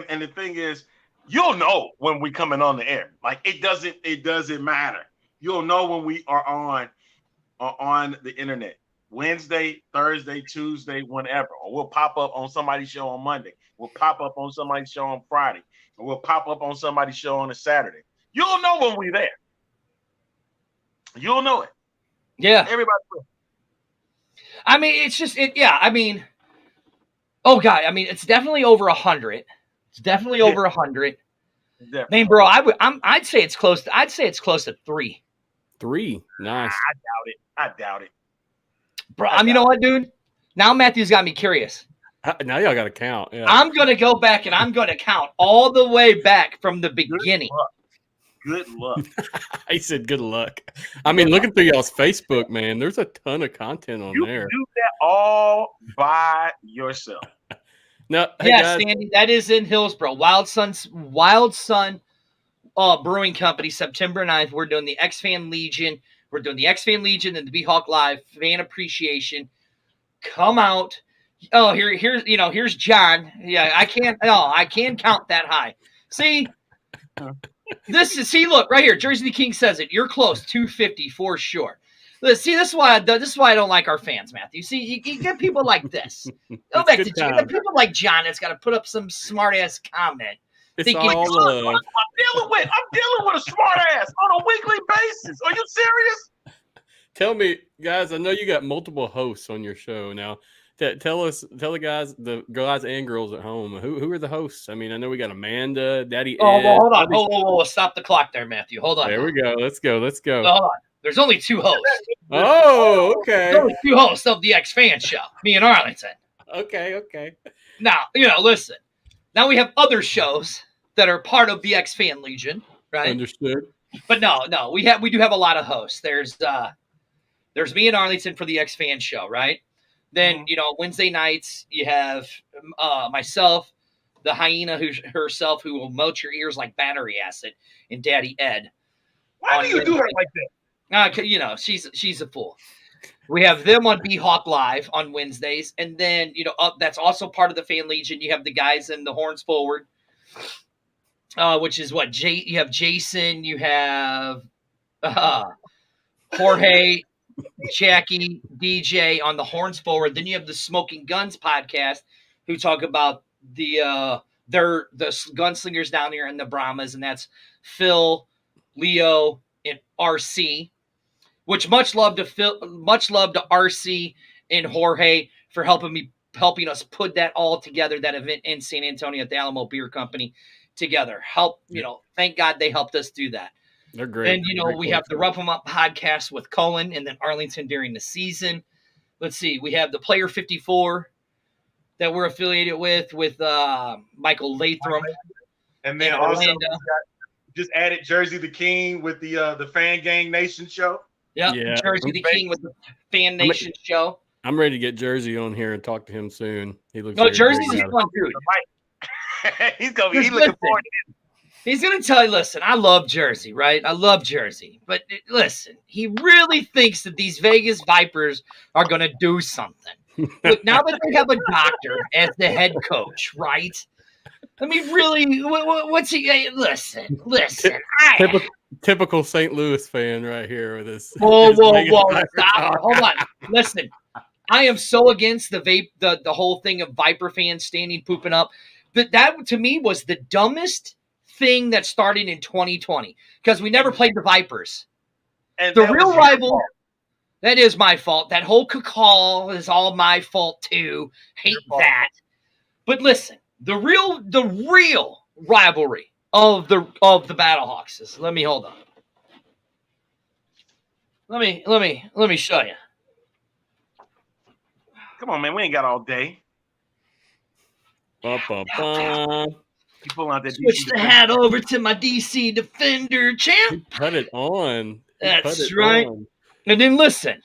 And the thing is, you'll know when we coming on the air. Like it doesn't matter. You'll know when we are on the internet. Wednesday, Thursday, Tuesday, whenever. Or we'll pop up on somebody's show on Monday. We'll pop up on somebody's show on Friday. Or we'll pop up on somebody's show on a Saturday. You'll know when we're there. You'll know it. Yeah. Everybody will. I mean, it's just I mean, oh God, I mean, it's definitely over 100. It's definitely over 100. Definitely. Man, bro, I'd say it's close. I'd say it's close to 3. 3, nice. I doubt it. Bro, you know what, dude? Now Matthew's got me curious. Now y'all got to count. Yeah. I'm gonna go back and I'm gonna count all the way back from the beginning. Good luck. He said good luck. I mean, looking through y'all's Facebook, man, there's a ton of content on there. You do that all by yourself. No, guys, Sandy, that is in Hillsboro. Wild Sun Brewing Company, September 9th. We're doing the XFan Legion. We're doing the XFan Legion and the BHawk Live fan appreciation. Come out. Oh, here's John. Yeah, I can't count that high. See? Look right here. Jersey the King says it. You're close, 250 for sure. See, this is why I don't like our fans, Matthew. See, you get people like this. Go back to people like John that's got to put up some smart ass comment. It's all love. I'm dealing with a smart ass on a weekly basis. Are you serious? Tell me, guys. I know you got multiple hosts on your show now. Tell the guys and girls at home, who are the hosts? I mean, I know we got Amanda, Daddy Ed. Hold on. Hold, stop the clock there, Matthew. Hold on. There we go. Let's go. Hold on. There's only 2 hosts. Oh, okay. There's only 2 hosts of the XFan show, me and Arlington. Okay. Now, listen. Now we have other shows that are part of the XFan Legion, right? Understood. But no, we do have a lot of hosts. There's me and Arlington for the XFan show, right? Then, Wednesday nights, you have myself, the hyena herself who will melt your ears like battery acid, and Daddy Ed. Why do you do her like that? She's a fool. We have them on BHawk Live on Wednesdays. And then, that's also part of the Fan Legion. You have the guys in the Horns Forward, which is what? You have Jason, you have Jorge, Jackie, DJ on the Horns Forward. Then you have the Smoking Guns podcast, who talk about the gunslingers down here in the Brahmas, and that's Phil, Leo, and RC. Which much love to RC and Jorge for helping me helping us put that all together, that event in San Antonio at the Alamo Beer Company together. Thank God they helped us do that. They're great. And, we have the Rough 'em Up podcast with Cullen and then Arlington during the season. Let's see. We have the Player 54 that we're affiliated with Michael Latham. And then also just added Jersey the King with the Fan Gang Nation show. Yep, yeah, Jersey the King with the Fan Nation show. I'm ready to get Jersey on here and talk to him soon. He looks. Jersey's a fun dude. He's looking forward to it. He's going to tell you, listen, I love Jersey, right? I love Jersey. But listen, he really thinks that these Vegas Vipers are going to do something. Look, now that they have a doctor as the head coach, right? I mean, really, what's he? Hey, listen. Typical St. Louis fan right here with this. Whoa, stop. Hold on. Listen, I am so against the whole thing of Viper fans standing pooping up. But that, to me, was the dumbest thing that started in 2020 because we never played the Vipers. And the real rival, that is my fault. That whole call is all my fault too. Hate that. But listen, the real rivalry of the Battlehawks is. Let me hold on. Let me show you. Come on, man. We ain't got all day. Switch the hat over to my DC Defender champ. Put it on. That's right. And then listen,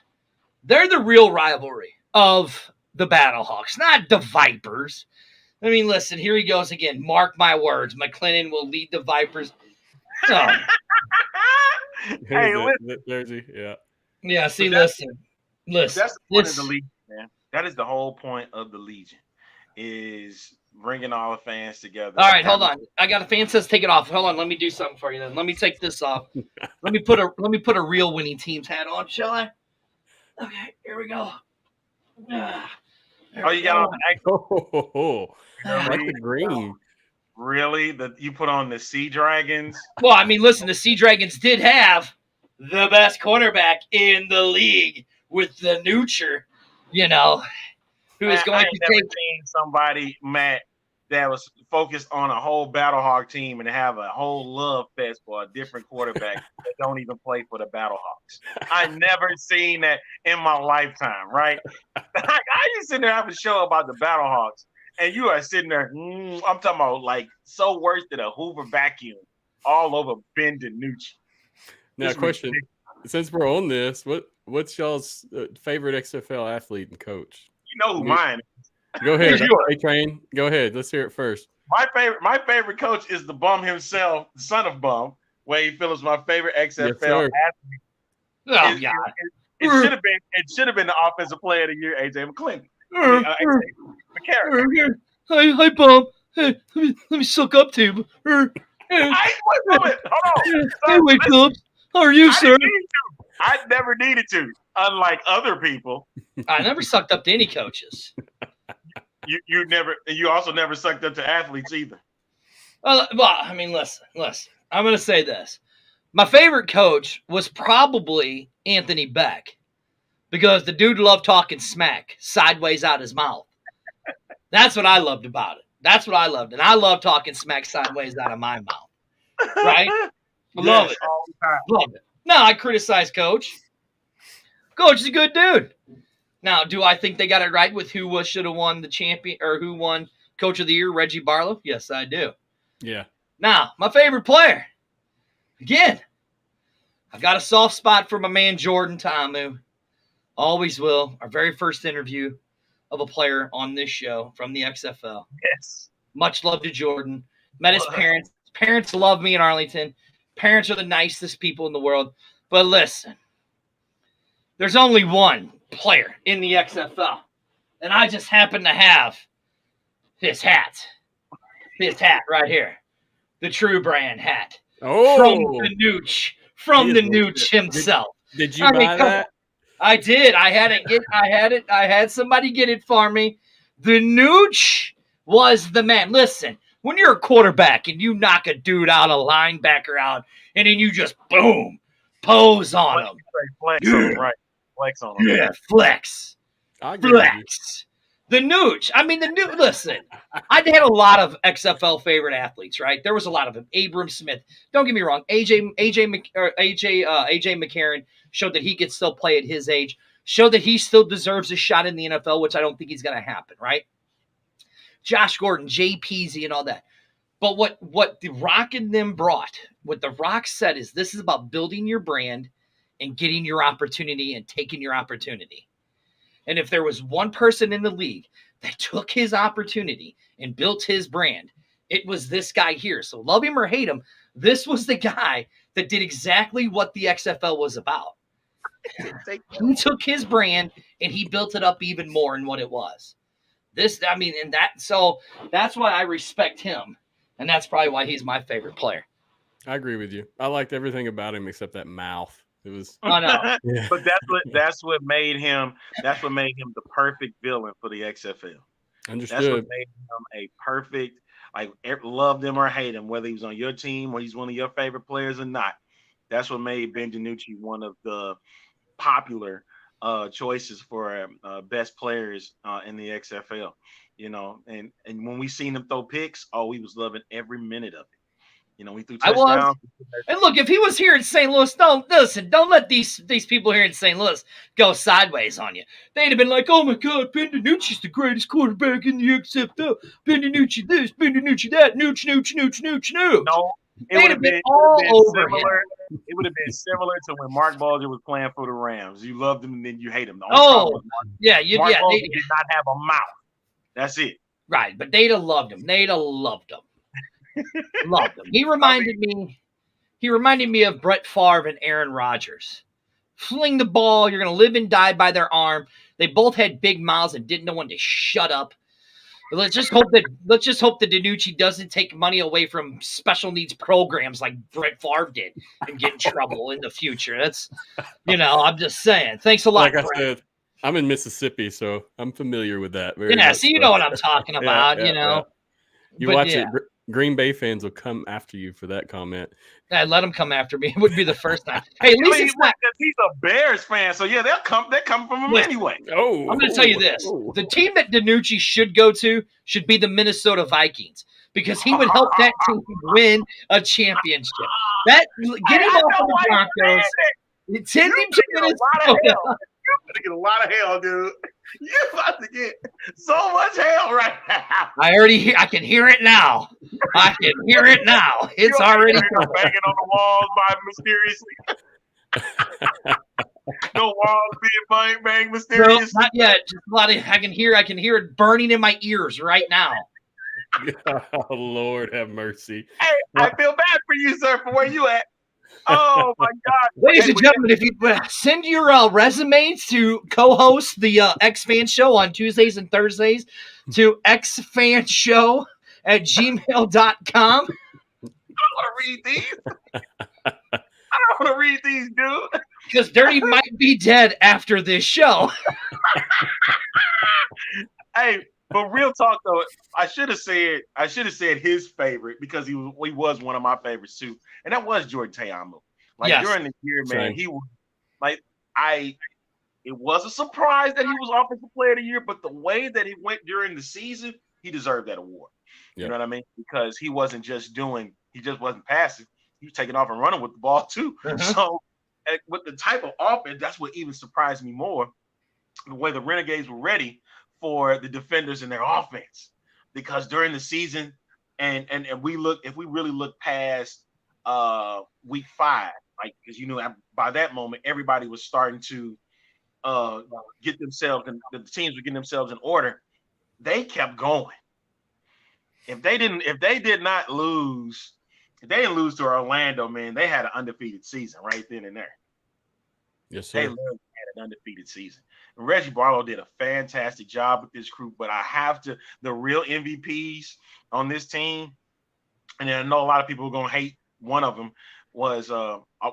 they're the real rivalry of the Battlehawks, not the Vipers. I mean, listen, here he goes again. Mark my words. McLennan will lead the Vipers. Oh. Hey, listen. Jersey, yeah. Yeah, see, listen. That's the point of the Legion, man. That is the whole point of the Legion, is bringing all the fans together. All right, hold on. I got a fan says take it off. Hold on, let me do something for you then. Let me take this off. Let me put a real winning team's hat on, shall I? Okay, here we go. You got on the I like the green. Really? You put on the Sea Dragons? Well, I mean, listen, the Sea Dragons did have the best quarterback in the league with the Neucher, who is going to take somebody, Matt, that was focused on a whole Battlehawk team and have a whole love fest for a different quarterback that don't even play for the Battlehawks. I never seen that in my lifetime, right? I used to sit there have a show about the Battlehawks, and you are sitting there, I'm talking about like so worse than a Hoover vacuum all over Ben DiNucci. Now, question, since we're on this, what's y'all's favorite XFL athlete and coach? You know who mine is. Go ahead. Hey, Train. Go ahead. Let's hear it first. My favorite coach is the Bum himself, the son of Bum. Wade Phillips, my favorite XFL athlete. Oh, yeah. It should have been the offensive player of the year, AJ McClendon. Hi, Bum. Hey, let me suck up to you. Hold on. Hey, Wade Phillips. How are you, sir? I never needed to, unlike other people. I never sucked up to any coaches. You also never sucked up to athletes either. Well, I mean, listen. I'm going to say this. My favorite coach was probably Anthony Beck because the dude loved talking smack sideways out his mouth. That's what I loved about it. That's what I loved. And I love talking smack sideways out of my mouth. Right? I love it. All the time. Love it. No, I criticize Coach. Coach is a good dude. Now, do I think they got it right with who should have won the champion or who won Coach of the Year, Reggie Barlow? Yes, I do. Yeah. Now, my favorite player. Again, I've got a soft spot for my man Jordan Ta'amu. Always will. Our very first interview of a player on this show from the XFL. Yes. Much love to Jordan. Met his parents. Parents love me in Arlington. Parents are the nicest people in the world. But listen, there's only one player in the XFL, and I just happen to have his hat. His hat right here. The True Brand hat. Oh. From the Nooch himself. Did you buy that? I did. I had somebody get it for me. The Nooch was the man. Listen, when you're a quarterback and you knock a dude out, a linebacker out, and then you just, boom, pose on him. Flex on him, right? Flex on him. Yeah, flex. I agree with you. The Nooch. I mean, listen, I had a lot of XFL favorite athletes, right? There was a lot of them. Abram Smith. Don't get me wrong. AJ McCarron showed that he could still play at his age. Showed that he still deserves a shot in the NFL, which I don't think he's going to happen, right? Josh Gordon, Jay Peasy, and all that. But what The Rock and them brought, what The Rock said is this is about building your brand and getting your opportunity and taking your opportunity. And if there was one person in the league that took his opportunity and built his brand, it was this guy here. So love him or hate him, this was the guy that did exactly what the XFL was about. He took his brand and he built it up even more in what it was. So that's why I respect him. And that's probably why he's my favorite player. I agree with you. I liked everything about him except that mouth. It was. I know. Yeah. But that's what made him the perfect villain for the XFL. Understood. That's what made him a perfect, like, love him or hate him, whether he was on your team or he's one of your favorite players or not. That's what made Ben DiNucci one of the popular choices for best players in the XFL. You know, and when we seen him throw picks, we was loving every minute of it. You know, we threw touchdowns. And look, if he was here in St. Louis, don't let these people here in St. Louis go sideways on you. They'd have been like, oh my God, Ben DiNucci's the greatest quarterback in the XFL. Ben DiNucci this, Ben DiNucci that, nooch. No, it would have been similar. It would have been similar to when Mark Bulger was playing for the Rams. You loved him and then you hate him. Mark Bulger did not have a mouth. That's it. Right, but they'd have loved him. Loved him. He reminded me of Brett Favre and Aaron Rodgers. Fling the ball, you're going to live and die by their arm. They both had big mouths and didn't know when to shut up. Let's just hope that DiNucci doesn't take money away from special needs programs like Brett Favre did and get in trouble in the future. That's, I'm just saying. Thanks a lot, Like Brett. I said, I'm in Mississippi, so I'm familiar with that. You know what I'm talking about, Yeah. You watch it. Green Bay fans will come after you for that comment. Yeah, let them come after me. It would be the first time. Hey, at least he's a Bears fan, so yeah, they're coming from him anyway. I'm going to tell you this: the team that DiNucci should go to should be the Minnesota Vikings because he would help that team win a championship. Get him off of the Broncos. Send him to Minnesota. You're going to get a lot of hell, dude. You're about to get so much hell right now. I can hear it now. It's already banging on the walls by mysteriously. No walls being banged mysteriously. No, not yet. Just a lot of, I can hear it burning in my ears right now. Oh, Lord have mercy. Hey, I feel bad for you, sir, for where you at. Oh my God! Ladies and gentlemen, if you send your resumes to co-host the XFanShow on Tuesdays and Thursdays to XFanShow at gmail.com. I don't want to read these, dude. Because Dirty might be dead after this show. Hey, but real talk though, I should have said his favorite because he was one of my favorites too, and that was Jordan Ta'amu. During the year, man, he was it was a surprise that he was Offensive Player of the Year, but the way that he went during the season, he deserved that award. Yep. You know what I mean? Because he wasn't passing. He was taking off and running with the ball too. Mm-hmm. So with the type of offense, that's what even surprised me more. The way the Renegades were ready for the defenders in their offense, because during the season, and if we really look past week 5, because by that moment everybody was starting to get themselves, and the teams were getting themselves in order. They kept going. If they didn't lose to Orlando, man, they had an undefeated season right then and there. Yes, sir. They literally had an undefeated season. Reggie Barlow did a fantastic job with this crew, but the real MVPs on this team, and I know a lot of people are going to hate one of them, was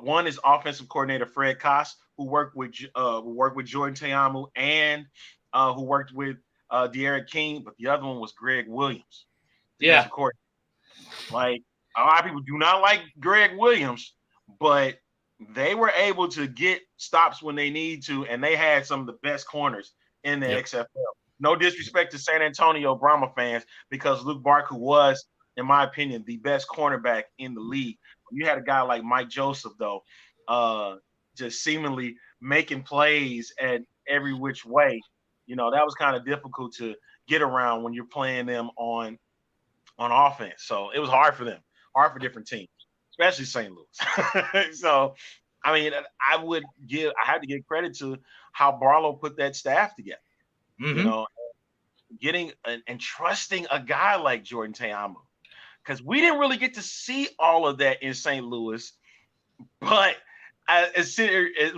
one is offensive coordinator Fred Koss, who worked with Jordan Ta'amu and who worked with De'Aaron King, but the other one was Greg Williams. Yeah. Like, a lot of people do not like Greg Williams, but they were able to get stops when they need to, and they had some of the best corners in the XFL. No disrespect to San Antonio Brahma fans, because Luke Barkley was, in my opinion, the best cornerback in the league. You had a guy like Mike Joseph, though, just seemingly making plays at every which way. You know, that was kind of difficult to get around when you're playing them on offense. So it was hard for them, hard for different teams, especially St. Louis. So, I mean, I had to give credit to how Barlow put that staff together. Mm-hmm. You know, getting and trusting a guy like Jordan Ta'amu, because we didn't really get to see all of that in St. Louis. But as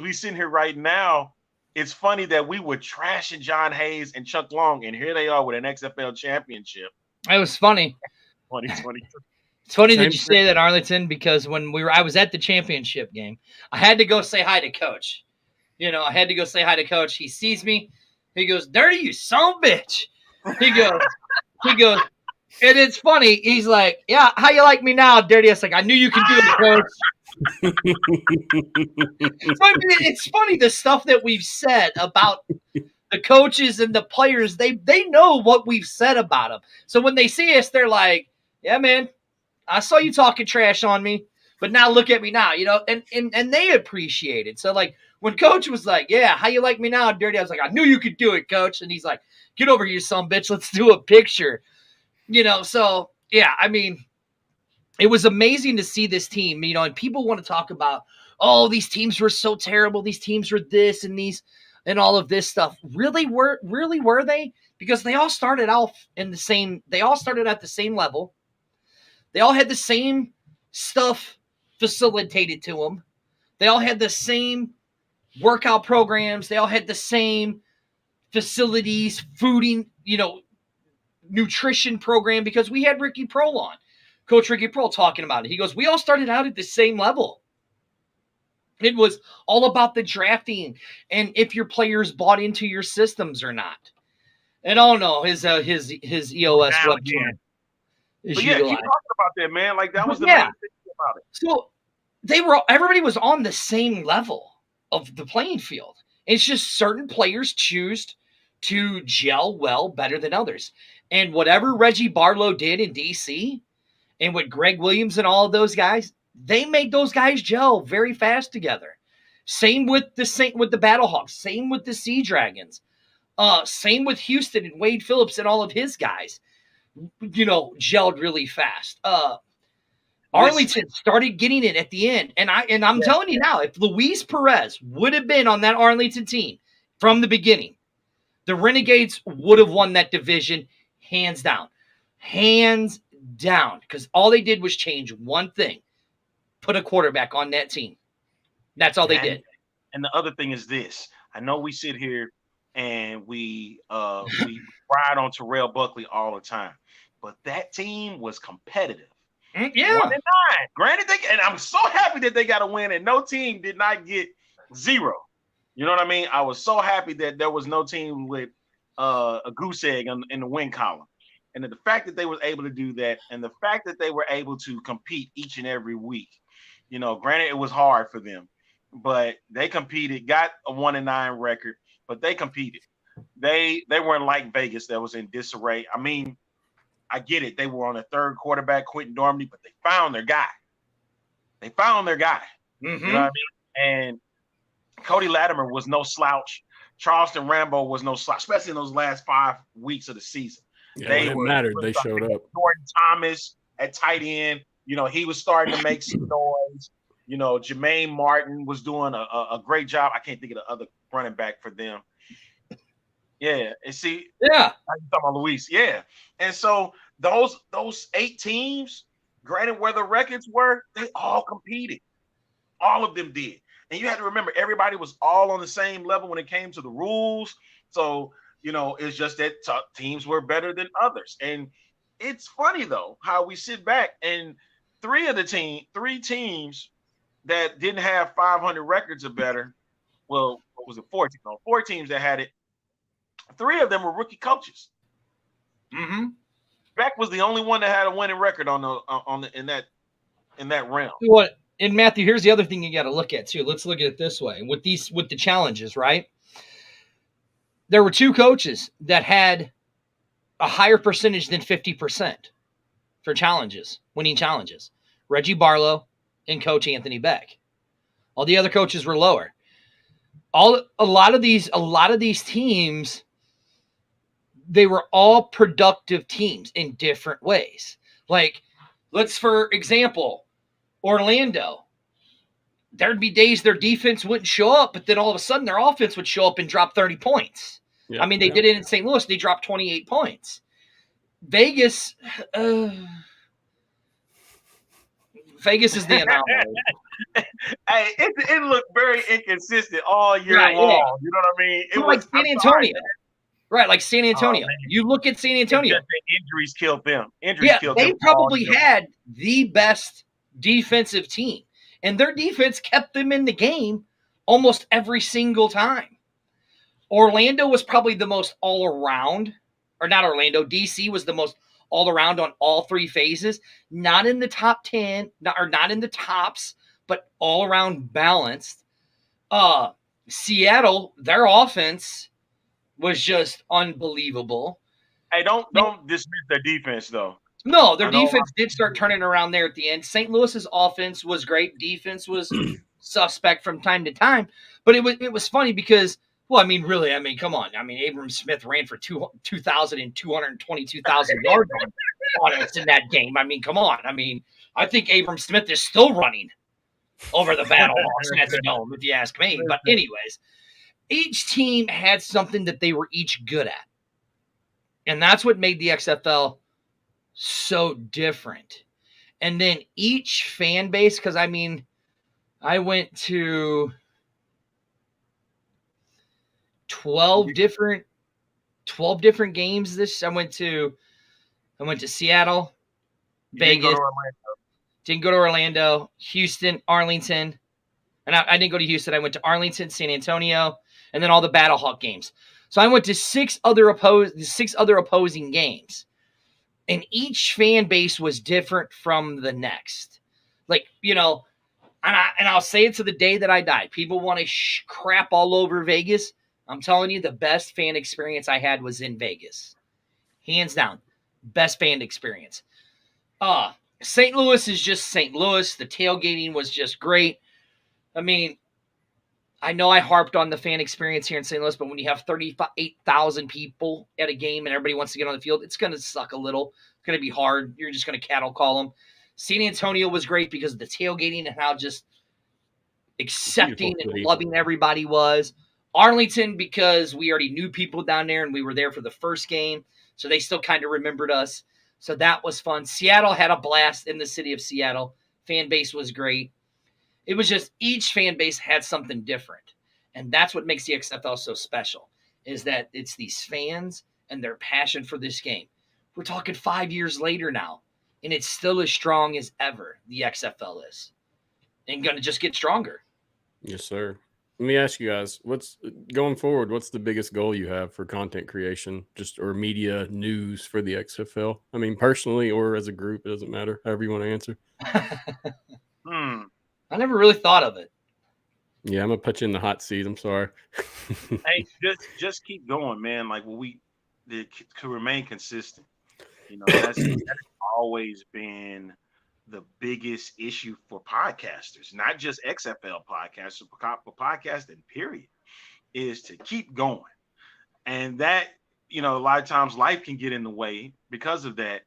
we sit here right now, it's funny that we were trashing John Hayes and Chuck Long, and here they are with an XFL championship. It was funny. 2022. It's funny that you say that, Arlington, because when I was at the championship game, I had to go say hi to Coach. You know, I had to go say hi to Coach. He sees me. He goes, "Dirty, you son of a bitch." He goes, and it's funny. He's like, "Yeah, how you like me now, Dirty?" I was like, "I knew you could do it, Coach." So, I mean, it's funny, the stuff that we've said about the coaches and the players. They know what we've said about them. So when they see us, they're like, "Yeah, man, I saw you talking trash on me, but now look at me now," you know, and they appreciate it. So, like, when Coach was like, "Yeah, how you like me now, Dirty?" I was like, "I knew you could do it, Coach." And he's like, "Get over here, son bitch. Let's do a picture." You know, so, yeah, I mean, it was amazing to see this team, you know, and people want to talk about, oh, these teams were so terrible. These teams were this and these and all of this stuff. Really were they? Because they all started off at the same level. They all had the same stuff facilitated to them. They all had the same workout programs. They all had the same facilities, fooding, you know, nutrition program, because we had Ricky Prohl on. Coach Ricky Prohl talking about it. He goes, "We all started out at the same level. It was all about the drafting and if your players bought into your systems or not." And oh no, his EOS webcam is But yeah, utilized. keep talking about that, man. Like, that was the Yeah. main thing about it. So everybody was on the same level of the playing field. It's just certain players choose to gel well better than others. And whatever Reggie Barlow did in DC and what Greg Williams and all of those guys, they made those guys gel very fast together. Same with the Battlehawks, same with the Sea Dragons, same with Houston and Wade Phillips and all of his guys, you know, gelled really fast. Arlington started getting it at the end. And I'm telling you now, if Luis Perez would have been on that Arlington team from the beginning, the Renegades would have won that division hands down. Hands down. Because all they did was change one thing. Put a quarterback on that team. That's all they did. And the other thing is this. I know we sit here and we ride on Terrell Buckley all the time. But that team was competitive. Yeah. 1-9. Granted, and I'm so happy that they got a win, and no team did not get 0. You know what I mean? I was so happy that there was no team with a goose egg in the win column. And the fact that they were able to do that, and the fact that they were able to compete each and every week, you know, granted, it was hard for them, but they competed, got a 1-9 record, but they competed. They weren't like Vegas that was in disarray. I mean, I get it. They were on a third quarterback, Quentin Dormady, but they found their guy. Mm-hmm. You know what I mean? And Cody Latimer was no slouch. Charleston Rambo was no slouch, especially in those last 5 weeks of the season. Yeah, when it mattered, they showed up. Jordan Thomas at tight end, you know, he was starting to make some noise. You know, Jermaine Martin was doing a great job. I can't think of the other running back for them. Yeah, and see, yeah, I'm talking about Luis. Yeah, and so those 8 teams, granted where the records were, they all competed. All of them did, and you had to remember everybody was all on the same level when it came to the rules. So you know, it's just that teams were better than others, and it's funny though how we sit back and 3 teams that didn't have 500 records or better. Well, what was it? 4 teams? No, 4 teams that had it. 3 of them were rookie coaches. Mm-hmm. Beck was the only one that had a winning record in that realm. What? And Matthew, here's the other thing you got to look at too. Let's look at it this way: with the challenges, right? there were two coaches that had a higher percentage than 50% for challenges, winning challenges. Reggie Barlow and Coach Anthony Beck. All the other coaches were lower. A lot of these teams, they were all productive teams in different ways. Like, let's for example, Orlando. There'd be days their defense wouldn't show up, but then all of a sudden their offense would show up and drop 30 points. Yeah, I mean, they did it in St. Louis. They dropped 28 points. Vegas is the anomaly. Hey, it looked very inconsistent all year long. Yeah. You know what I mean? It was like San Antonio. Right, like San Antonio. Oh, you look at San Antonio. Injuries killed them. They probably had the best defensive team. And their defense kept them in the game almost every single time. Orlando was probably the most all-around. Or not Orlando. DC was the most all-around on all three phases. Not in the top 10. Not in the tops. But all-around balanced. Seattle, their offense was just unbelievable. Hey, don't dismiss their defense, though. No, their defense did start turning around there at the end. St. Louis's offense was great. Defense was suspect from time to time. But it was funny because, well, come on. Abram Smith ran for 2,000 and 222,000 yards on us in that game. Come on. I think Abram Smith is still running over the Battlehawks at the Dome, if you ask me. But anyways, each team had something that they were each good at. And that's what made the XFL so different. And then each fan base, because I went to 12 different games I went to Seattle, Vegas, didn't go to Orlando, Houston, Arlington. And I didn't go to Houston. I went to Arlington, San Antonio, and then all the Battlehawk games. So I went to six other opposing games. And each fan base was different from the next. Like, and I'll say it to the day that I die. People want to crap all over Vegas. I'm telling you, the best fan experience I had was in Vegas. Hands down. Best fan experience. St. Louis is just St. Louis. The tailgating was just great. I know I harped on the fan experience here in St. Louis, but when you have 38,000 people at a game and everybody wants to get on the field, it's going to suck a little. It's going to be hard. You're just going to cattle call them. San Antonio was great because of the tailgating and how just accepting and loving everybody was. Arlington, because we already knew people down there and we were there for the first game, so they still kind of remembered us. So that was fun. Seattle had a blast in the city of Seattle. Fan base was great. It was just each fan base had something different. And that's what makes the XFL so special, is that it's these fans and their passion for this game. We're talking 5 years later now, and it's still as strong as ever, the XFL is. And going to just get stronger. Yes, sir. Let me ask you guys, what's going forward? What's the biggest goal you have for content creation, or media news for the XFL? Personally or as a group, it doesn't matter. However you want to answer. I never really thought of it. Yeah, I'm gonna put you in the hot seat. I'm sorry. Hey, just keep going, man. Like to remain consistent. That's always been the biggest issue for podcasters, not just XFL podcasters, but podcasting, period, is to keep going. And that, a lot of times life can get in the way because of that.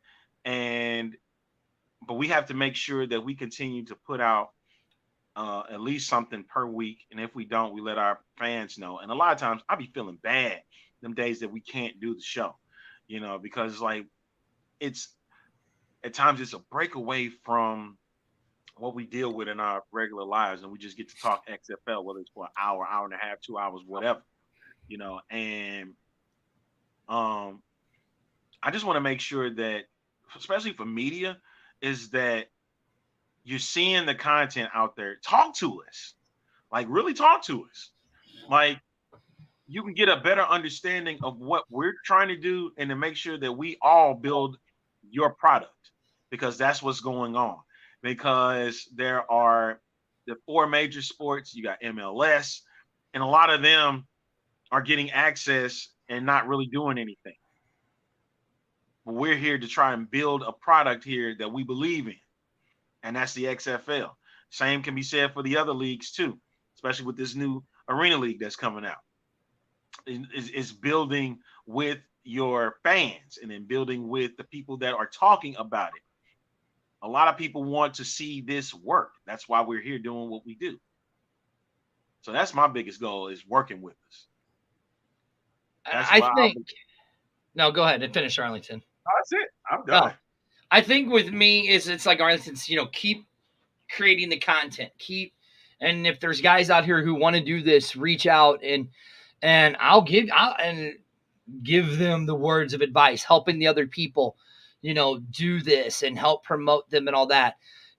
But we have to make sure that we continue to put out at least something per week. And if we don't, we let our fans know. And a lot of times I'll be feeling bad them days that we can't do the show, because it's at times it's a breakaway from what we deal with in our regular lives. And we just get to talk XFL, whether it's for an hour, hour and a half, 2 hours, whatever, and I just want to make sure that, especially for media, is that you're seeing the content out there. Talk to us. Really talk to us. You can get a better understanding of what we're trying to do and to make sure that we all build your product, because that's what's going on. Because there are the 4 major sports. You got MLS, and a lot of them are getting access and not really doing anything. But we're here to try and build a product here that we believe in, and that's the XFL. Same can be said for the other leagues too, especially with this new arena league that's coming out. Is building with your fans and then building with the people that are talking about it. A lot of people want to see this work. That's why we're here doing what we do. So that's my biggest goal, is working with us. I think. No, go ahead and finish, Arlington. That's it. I'm done. I think with me it's like Arlington's, keep creating the content. And if there's guys out here who want to do this, reach out and I'll give them the words of advice, helping the other people, do this and help promote them and all that.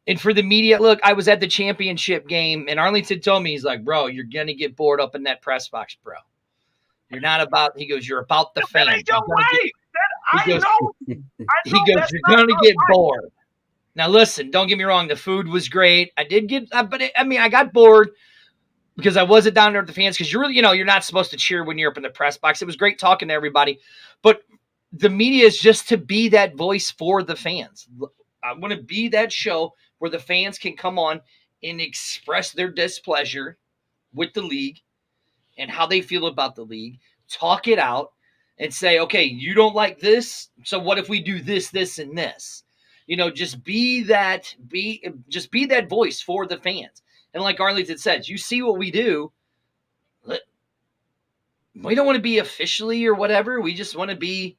And for the media, look, I was at the championship game and Arlington told me, he's like, bro, you're going to get bored up in that press box, bro. You're not about, he goes, you're about the fans. That ain't your way. He goes, you're going to get bored. Now, listen, don't get me wrong. The food was great. I did get, I got bored because I wasn't down there with the fans because you're not supposed to cheer when you're up in the press box. It was great talking to everybody, but the media is just to be that voice for the fans. I want to be that show where the fans can come on and express their displeasure with the league and how they feel about the league, talk it out and say, okay, you don't like this. So what if we do this, this, and this? Just be that voice for the fans. And like Arlington says, you see what we do. We don't want to be officially or whatever. We just want to be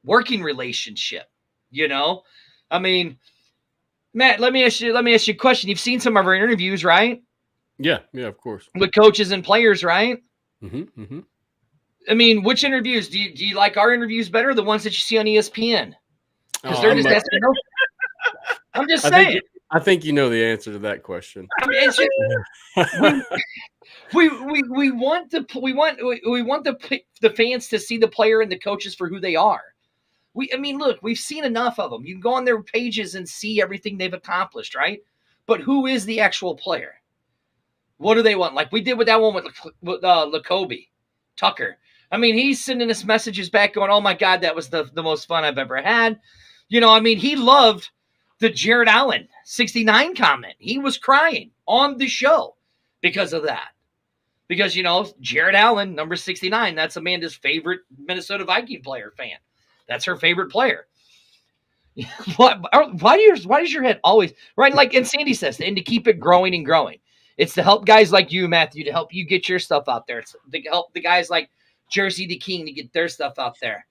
working relationship, I mean, Matt, let me ask you a question. You've seen some of our interviews, right? Yeah, of course. With coaches and players, right? Mm-hmm, mm-hmm. I mean, which interviews? Do you like our interviews better, or the ones that you see on ESPN? Because they're just asking. I'm just saying. I think you know the answer to that question. I mean, it's just, we want the fans to see the player and the coaches for who they are. Look, we've seen enough of them. You can go on their pages and see everything they've accomplished, right? But who is the actual player? What do they want? Like we did with that one with Lacobe, Tucker. He's sending us messages back going, oh, my God, that was the most fun I've ever had. He loved the Jared Allen 69 comment. He was crying on the show because of that. Because, Jared Allen, number 69, that's Amanda's favorite Minnesota Viking player fan. That's her favorite player. Why does your head always right? Like, and Sandy says, and to keep it growing and growing. It's to help guys like you, Matthew, to help you get your stuff out there. It's to help the guys like Jersey the King to get their stuff out there.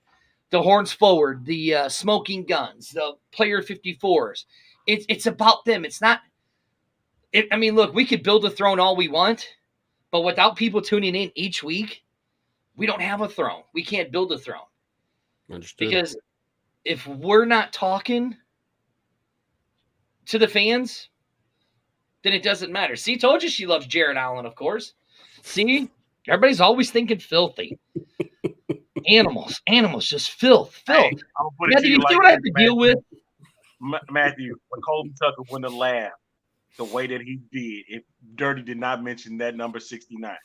The Horns Forward, the Smoking Guns, the Player 54s. It's about them. It's not. Look, we could build a throne all we want, but without people tuning in each week, we don't have a throne. We can't build a throne. Understood. Because if we're not talking to the fans, then it doesn't matter. See, told you she loves Jared Allen, of course. See, everybody's always thinking filthy. Animals, just filth. Hey, Matthew, you see what I have to deal with? Matthew, when Colton Tucker wouldn't have laughed the way that he did if Dirty did not mention that number 69.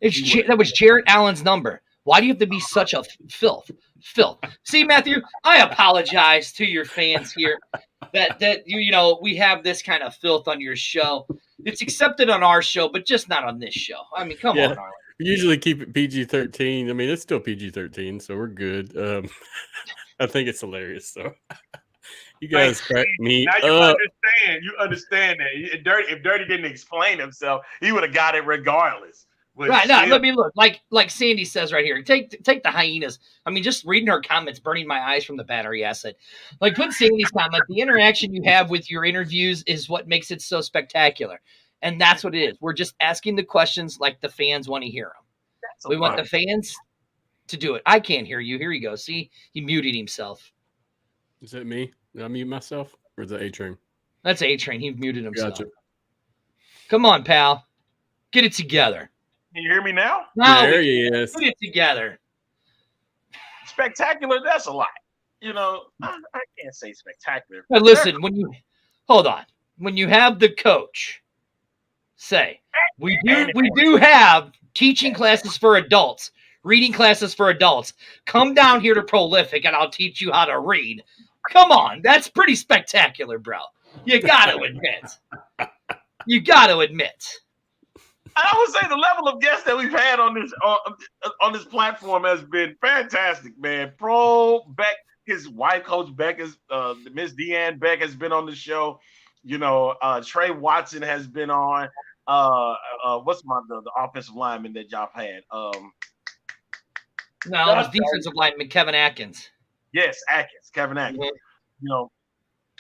That was Jared Allen's number. Why do you have to be such a filth? See, Matthew, I apologize to your fans here that we have this kind of filth on your show. It's accepted on our show, but just not on this show. Come on, Arlen. We usually keep it PG-13. It's still PG-13, so we're good. I think it's hilarious. So you guys crack me up. You understand that. If Dirty didn't explain himself, he would have got it regardless. Right now, let me look. Like Sandy says right here. Take the hyenas. Just reading her comments, burning my eyes from the battery acid. Like put Sandy's comment. The interaction you have with your interviews is what makes it so spectacular, and that's what it is. We're just asking the questions like the fans want to hear them. We want the fans to do it. I can't hear you. Here you go. See, he muted himself. Is that me? Did I mute myself, or is that A-Train? That's A-Train. He muted himself. Gotcha. Come on, pal. Get it together. Can you hear me now? No, there he is. Put it together. Spectacular, that's a lot. I can't say spectacular. But listen, when you have the coach say we do have teaching classes for adults, reading classes for adults. Come down here to Prolific and I'll teach you how to read. Come on, that's pretty spectacular, bro. You got to admit. You got to admit. I would say the level of guests that we've had on this platform has been fantastic, man. Pro Beck, his wife, Coach Beck, is Miss Deanne Beck has been on the show. You know, Trey Watson has been on. What's the offensive lineman that y'all had? No, it was defensive lineman Kevin Atkins. Yes, Kevin Atkins. Mm-hmm. You know,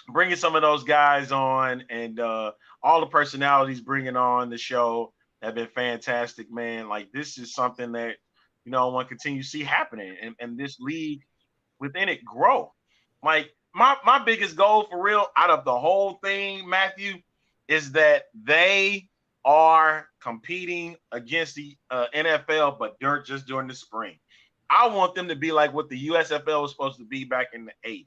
bringing some of those guys on, and all the personalities bringing on the show have been fantastic, man. Like, this is something that, you know, I want to continue to see happening, and this league within it grow. Like, my biggest goal for real out of the whole thing, Matthew, is that they are competing against the NFL, but just during the spring. I want them to be like what the USFL was supposed to be back in the 80s,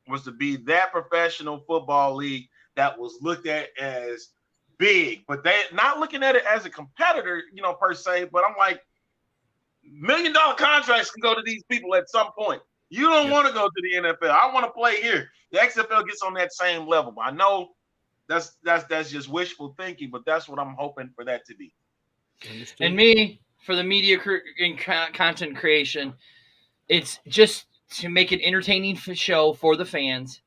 was to be that professional football league that was looked at as big, but they not looking at it as a competitor, you know, per se. But I'm like, $1 million contracts can go to these people at some point. You don't want to go to the NFL. I want to play here. The XFL gets on that same level. I know that's just wishful thinking, but that's what I'm hoping for that to be. And me, for the media and content creation, it's just to make it entertaining show for the fans,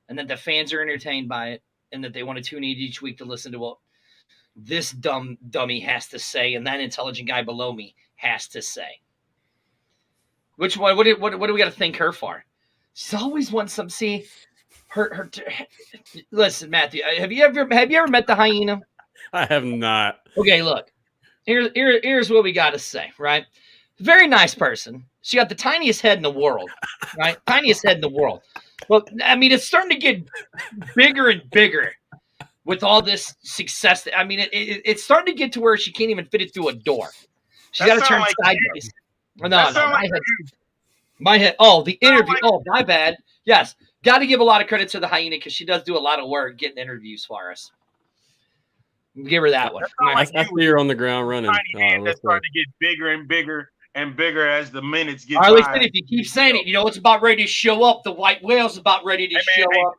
and that the fans are entertained by it, and that they want to tune in each week to listen to what this dummy has to say, and that intelligent guy below me has to say. Which one? What do we got to thank her for? She's always wants some. See, her. Listen, Matthew, have you ever met the hyena? I have not. Okay, look. Here's what we got to say, right? Very nice person. She got the tiniest head in the world, right? Tiniest head in the world. Well, I mean, it's starting to get bigger and bigger with all this success. I mean, it's starting to get to where she can't even fit it through a door. She's got to turn sideways. My head. Oh, the interview. Oh, my bad. Yes, got to give a lot of credit to the hyena because she does do a lot of work getting interviews for us. Give her that one. I see her on the ground running. That's starting to get bigger and bigger and bigger as the minutes get. Arlington, if you keep saying it, you know it's about ready to show up. The white whale's about ready to show up.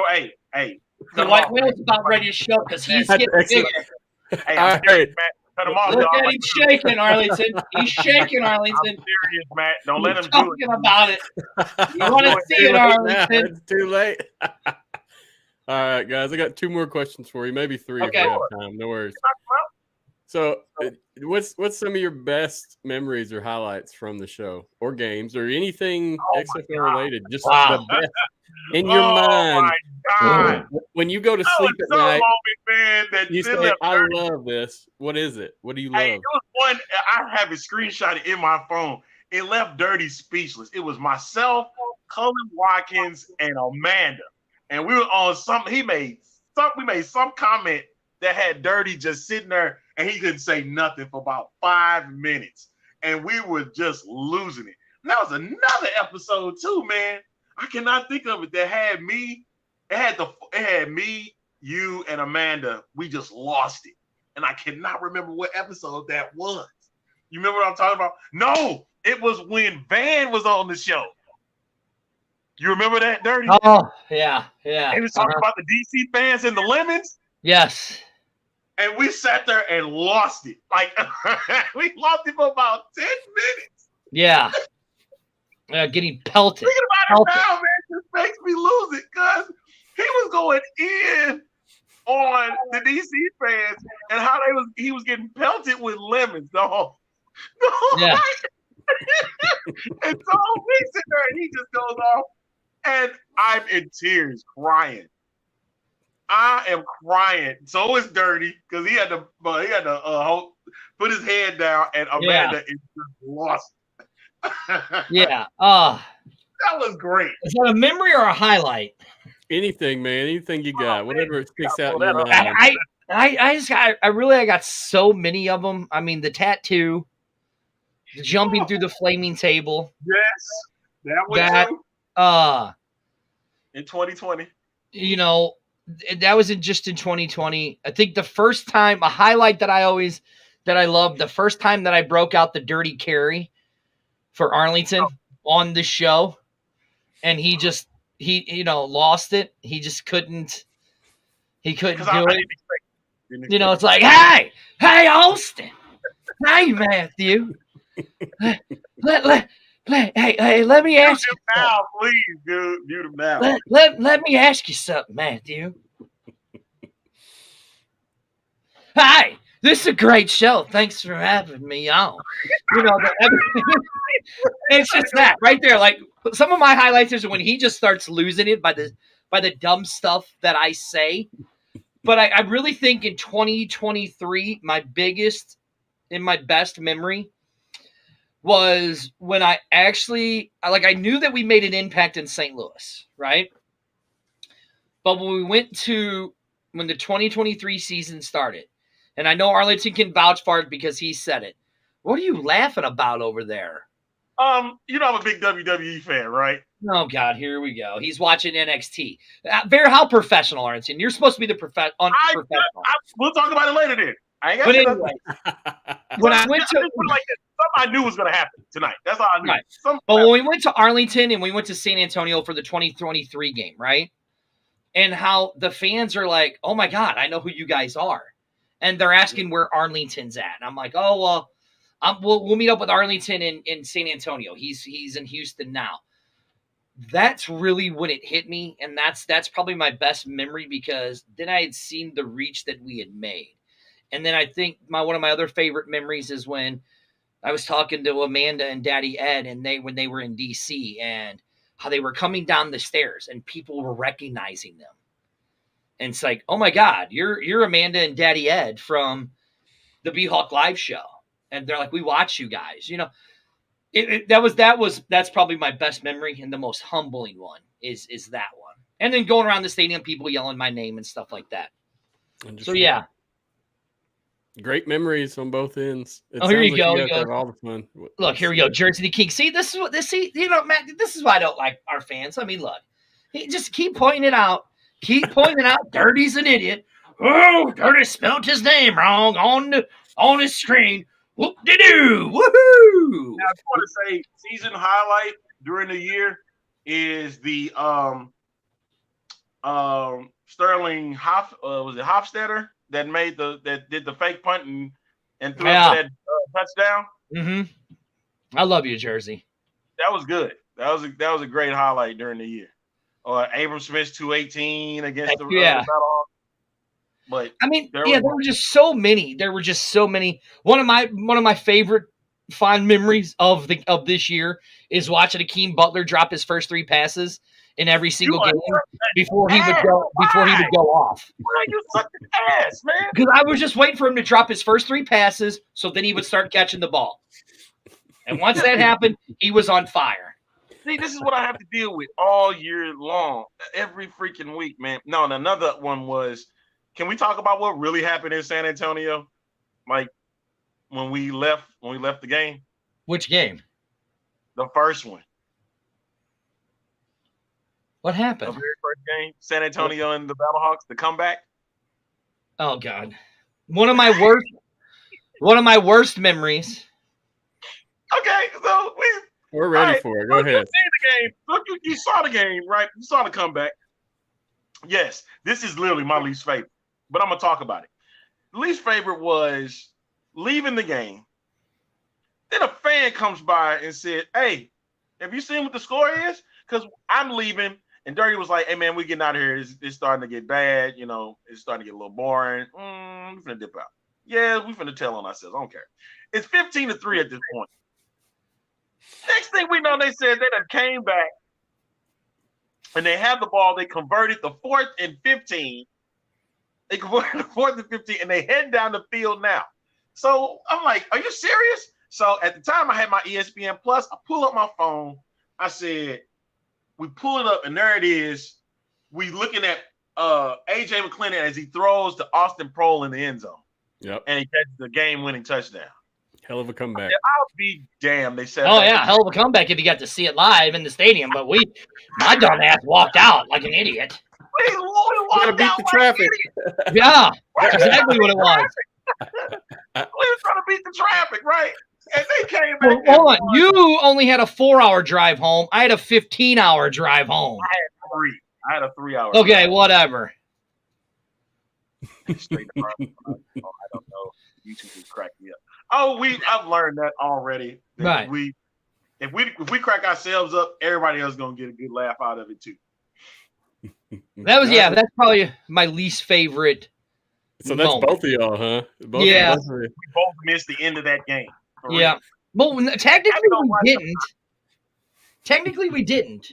Hey. The white whale's about ready to show up because he's getting bigger. Hey, I'm serious, Matt. Cut him off. Look at him shaking, Arlington. He's shaking, Arlington. I'm serious, Matt. Don't let him do it. Talking about it. You want to see it, Arlington? It's too late. All right, guys. I got 2 more questions for you. Maybe 3 if we have time. No worries. So, what's some of your best memories or highlights from the show, or games, or anything XFL related? Just the best in your mind. My God. When you go to sleep at night, moment, man, you say, "I love this." What is it? What do you love? It was one. I have it screenshotted in my phone. It left Dirty speechless. It was myself, Cullen Watkins, and Amanda, and we were on some. We made some comment that had Dirty just sitting there, and he couldn't say nothing for about 5 minutes, and we were just losing it. And that was another episode too, man. I cannot think of it. That had me. It had me, you, and Amanda. We just lost it, and I cannot remember what episode that was. You remember what I'm talking about? No, it was when Van was on the show. You remember that, Dirty? Oh, yeah. And he was talking about the DC fans and the lemons. Yes. And we sat there and lost it. Like, we lost it for about 10 minutes. Yeah. Getting pelted. Thinking about it now, man, just makes me lose it, because he was going in on the DC fans and how he was getting pelted with lemons. No. Yeah. And so we sit there and he just goes off, and I'm in tears, crying. I am crying. So it's Dirty, because he had to put his head down, and Amanda is just lost. Yeah. That was great. Is that a memory or a highlight? Anything, man. Anything you got. Whatever sticks out in your mind. I got so many of them. I mean, the tattoo, the jumping through the flaming table. Yes. That was in 2020. You know, that was just in 2020. I think the first time, a highlight that I loved, the first time that I broke out the dirty carry for Arlington on the show, and he lost it. He just couldn't. He couldn't do it. It's like, hey, Austin, hey, Matthew, hey, let me ask you now, please, dude. Mute him now. Let me ask you something, Matthew. Hi, this is a great show. Thanks for having me on. It's just that right there. Like, some of my highlights is when he just starts losing it by the dumb stuff that I say. But I really think in 2023, my biggest and my best memory was when I knew that we made an impact in St. Louis, right? But when the 2023 season started, and I know Arlington can vouch for it because he said it. What are you laughing about over there? I'm a big WWE fan, right? Oh, God, here we go. He's watching NXT. How professional, Arlington? You're supposed to be the professional. We'll talk about it later then. I ain't got But anyway, when I went to something I knew was going to happen tonight. That's all I knew. Right. But when we went to Arlington and we went to San Antonio for the 2023 game, right? And how the fans are like, oh, my God, I know who you guys are. And they're asking where Arlington's at. And I'm like, oh, well, we'll meet up with Arlington in San Antonio. He's in Houston now. That's really when it hit me, and that's probably my best memory because then I had seen the reach that we had made. And then I think one of my other favorite memories is when I was talking to Amanda and Daddy Ed, and when they were in DC, and how they were coming down the stairs and people were recognizing them. And it's like, oh my God, you're Amanda and Daddy Ed from the BHawk live show. And they're like, we watch you guys, that's probably my best memory, and the most humbling one is that one. And then going around the stadium, people yelling my name and stuff like that. So yeah, great memories on both ends. Here you go. Have all the fun. Look, here we go. Jersey the King. See, Matt, this is why I don't like our fans. I mean, look, just keep pointing it out. Keep pointing out. Dirty's an idiot. Oh, Dirty spelled his name wrong on his screen. Whoop-de-doo! Woohoo! Now, I just want to say, season highlight during the year is the Sterling Hofstetter that did the fake punt and threw that touchdown. Mm-hmm. I love you, Jersey. That was good. That was a great highlight during the year. Abram Smith's 218 against the Battlehawks. But I mean, there were just so many. One of my favorite fond memories of this year is watching Akeem Butler drop his first 3 passes in every single game before he would go off. Why you such an ass, man? Because I was just waiting for him to drop his first 3 passes, so then he would start catching the ball. And once that happened, he was on fire. See, this is what I have to deal with all year long, every freaking week, man. No, and another one was. Can we talk about what really happened in San Antonio? Like when we left the game? Which game? The first one. What happened? The very first game, San Antonio and the Battlehawks, the comeback. Oh God. One of my worst memories. Okay, so we're ready for it. Go ahead. You saw the game, right? You saw the comeback. Yes, this is literally my least favorite. But I'm going to talk about it. Least favorite was leaving the game. Then a fan comes by and said, hey, have you seen what the score is? Because I'm leaving. And Dirty was like, hey, man, we're getting out of here. It's starting to get bad. It's starting to get a little boring. We're finna dip out. Yeah, we finna tell on ourselves. I don't care. It's 15-3 at this point. Next thing we know, they said they done came back. And they have the ball. They converted the 4th and 15. They converted the 4th and 15, and they head down the field now. So I'm like, are you serious? So at the time, I had my ESPN Plus. I pull up my phone. I said, we pull it up, and there it is. We looking at A.J. McClendon as he throws to Austin Prohl in the end zone. Yep. And he catches the game-winning touchdown. Hell of a comeback. I'll be damned. They said, oh, yeah, hell of a comeback if you got to see it live in the stadium. But my dumb ass walked out like an idiot. We Gotta beat the traffic. Yeah, that's exactly what it was. We were trying to beat the traffic, right? And they came Well, back. hold on. You only had a 4-hour drive home. I had a 15-hour drive home. I had a 3-hour. Okay, whatever. Straight to I don't know. YouTube can crack me up. Oh, I've learned that already. That Right. If we crack ourselves up, everybody else is gonna get a good laugh out of it too. That's probably my least favorite. So that's moment. both of y'all, huh? Both Yeah. We both missed the end of that game. Yeah. Well, technically we didn't.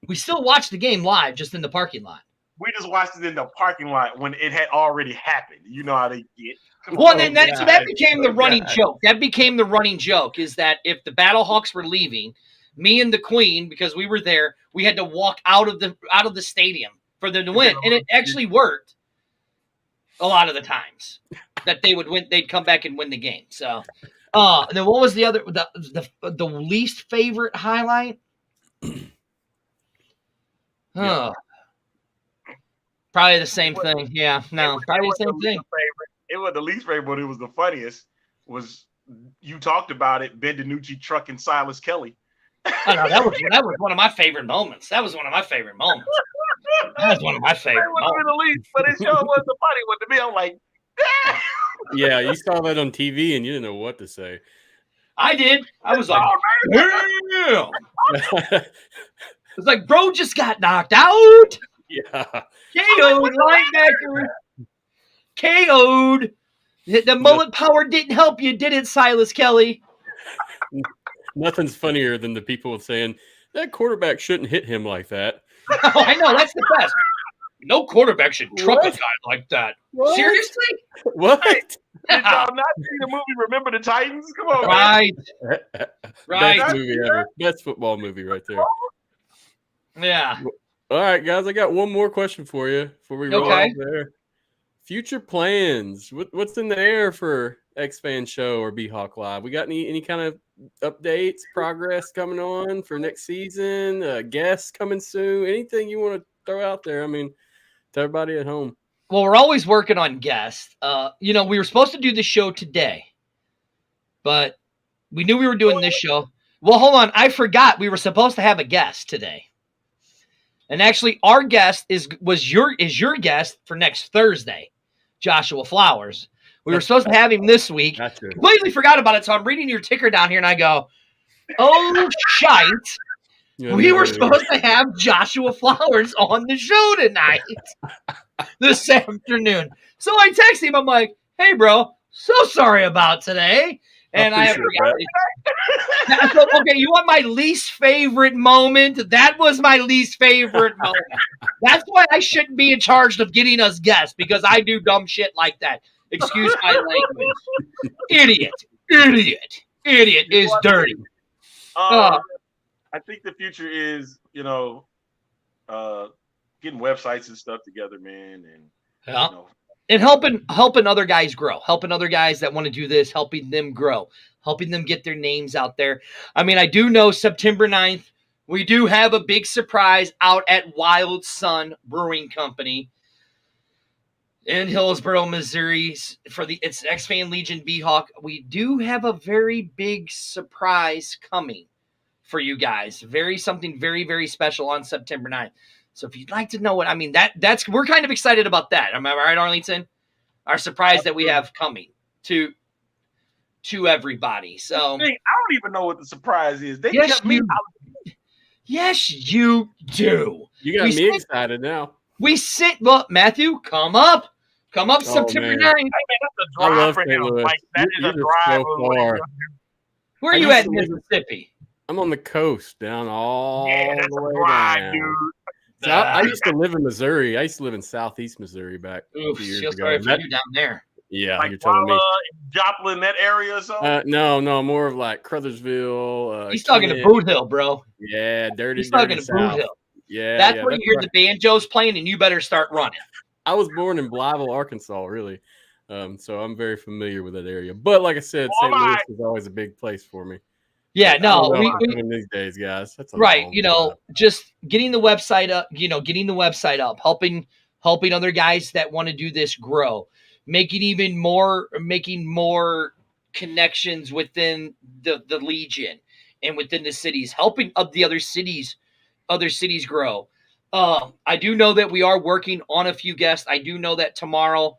We still watched the game live, just in the parking lot. We just watched it in the parking lot when it had already happened. You know how they get. Well, then that became the running joke. That became the running joke, is that if the BattleHawks were leaving, me and the Queen, because we were there, we had to walk out of the stadium for them to win, and it actually worked a lot of the times that they would win. They'd come back and win the game. So, and then what was the other the least favorite highlight? Probably the same thing. Yeah, no, probably the same thing. It was the least favorite, but it was the funniest. Was you talked about it? Ben DiNucci trucking Silas Kelly. Oh, no, that was one of my favorite moments. That was one of my favorite moments. That was one of my favorite moments. The least, but it sure was the funny one to me. I'm like, yeah, you saw that on TV and you didn't know what to say. I did. I was like, damn. It's like, bro just got knocked out. Yeah. KO'd linebacker. KO'd. The mullet power didn't help you, did it, Silas Kelly? Nothing's funnier than the people saying that quarterback shouldn't hit him like that. Oh, I know. That's the best. No quarterback should truck a guy like that. What? Seriously? What? did y'all not see the movie Remember the Titans? Come on, Right. man. Right. Best movie ever. Best football movie right there. Yeah. All right, guys, I got one more question for you before we roll out there. Future plans. What's in the air for XFanShow or BHawk Live? We got any kind of updates, progress coming on for next season? Guests coming soon? Anything you want to throw out there? I mean, to everybody at home. Well, we're always working on guests. We were supposed to do the show today, but we knew we were doing this show. Well, hold on. I forgot we were supposed to have a guest today. And actually, our guest is your guest for next Thursday, Joshua Flowers. We were supposed to have him this week. Gotcha. Completely forgot about it, so I'm reading your ticker down here, and I go, oh, shite. We were supposed to have Joshua Flowers on the show tonight, this afternoon. So I text him. I'm like, hey, bro, so sorry about today. And I forgot. So, okay, you want my least favorite moment? That was my least favorite moment. That's why I shouldn't be in charge of getting us guests, because I do dumb shit like that. Excuse my language. Idiot is dirty. I think the future is, getting websites and stuff together, man, and and helping other guys grow, helping other guys that want to do this, helping them grow, helping them get their names out there. I mean, I do know September 9th, we do have a big surprise out at Wild Sun Brewing Company in Hillsboro, Missouri. It's XFan Legion BHawk. We do have a very big surprise coming for you guys. Something very, very special on September 9th. So if you'd like to know what I mean, that's we're kind of excited about that. Am I right, Arlington? Our surprise that we have coming to everybody. So I don't even know what the surprise is. They kept me out. Yes, you do. You got me excited now. Well, Matthew, come up September 9th. Hey, man, that's a drive for him. Like, that is a drive. So far. Where are you at in Mississippi? I'm on the coast, down all the way down. Dude. So I used to live in Missouri. I used to live in southeast Missouri back a few years ago. Sorry for you down there. Yeah, like you're telling me. Joplin, that area or something? No, more of like Crothersville. He's talking to Boot Hill, bro. Yeah, dirty. He's talking to Boot Hill. Yeah, that's where you hear the banjos playing, and you better start running. I was born in Blytheville, Arkansas, really. So I'm very familiar with that area. But like I said, St. Louis is always a big place for me. Yeah, But I don't no, know about doing these days, guys. That's a right. long Just getting the website up, getting the website up, helping other guys that want to do this grow, making more connections within the Legion and within the cities, helping up the other cities grow. I do know that we are working on a few guests. I do know that tomorrow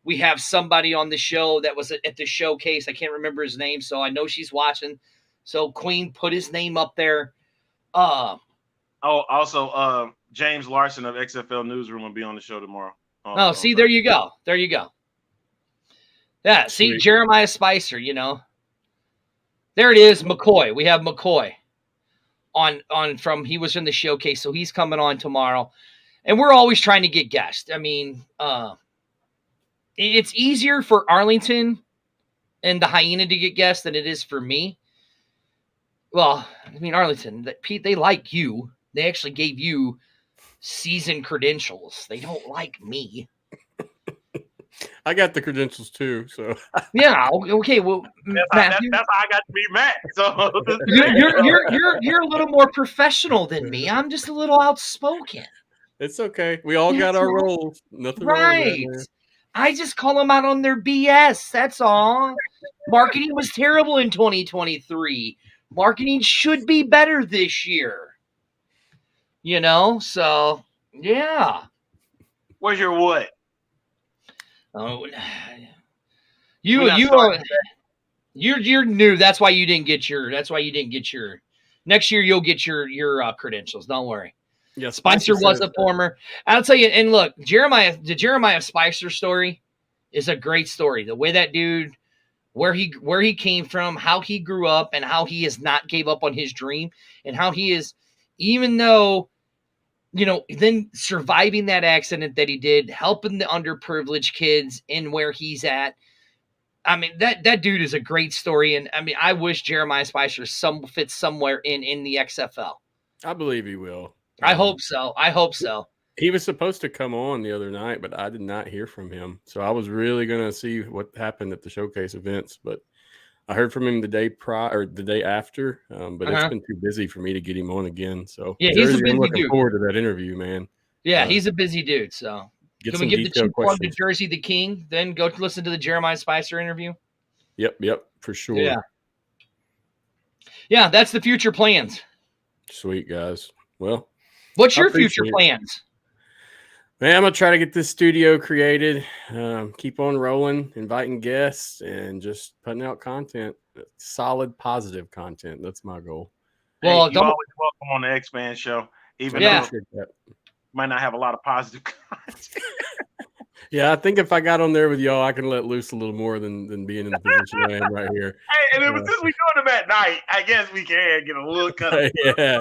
we have somebody on the show that was at the showcase. I can't remember his name, so I know she's watching. So Queen put his name up there. Also, James Larson of XFL Newsroom will be on the show tomorrow. See, there you go. Yeah, see, Sweet. Jeremiah Spicer, There it is, McCoy. We have McCoy on from he was in the showcase, so he's coming on tomorrow. And we're always trying to get guests. I mean, it's easier for Arlington and the Hyena to get guests than it is for me. Well, I mean, Arlington, Pete, they like you. They actually gave you season credentials. They don't like me. I got the credentials too, so yeah. Okay. Well, that's how I got to be Matt. So you're a little more professional than me. I'm just a little outspoken. It's okay. We all got our roles. Nothing right. wrong with that. I just call them out on their BS. That's all. Marketing was terrible in 2023. Marketing should be better this year. So yeah. Where's your what? Oh, you're new. That's why you didn't get your. Next year you'll get your credentials. Don't worry. Yeah, Spicer was a former. I'll tell you. And look, the Jeremiah Spicer story is a great story. The way that dude, where he came from, how he grew up, and how he has not gave up on his dream, and how he is, even though, then surviving that accident that he did, helping the underprivileged kids in where he's at. I mean, that dude is a great story. And I mean, I wish Jeremiah Spicer fits somewhere in the XFL. I believe he will. I hope so. He was supposed to come on the other night, but I did not hear from him. So I was really going to see what happened at the showcase events, but I heard from him the day prior or the day after, but it's been too busy for me to get him on again. So yeah, he's a busy I'm looking dude. forward to that interview, man. Yeah, he's a busy dude. So can we give the chief plug to Jersey the King? Then go to listen to the Jeremiah Spicer interview. Yep, for sure. Yeah, that's the future plans. Sweet, guys. Well, what's your future plans? Man, I'm going to try to get this studio created, keep on rolling, inviting guests, and just putting out content, solid, positive content. That's my goal. Well, you're always welcome on the XFanShow, even though you might not have a lot of positive content. Yeah, I think if I got on there with y'all, I can let loose a little more than being in the position I am right here. Hey, and since we're doing them at night, I guess we can get a little cut of yeah.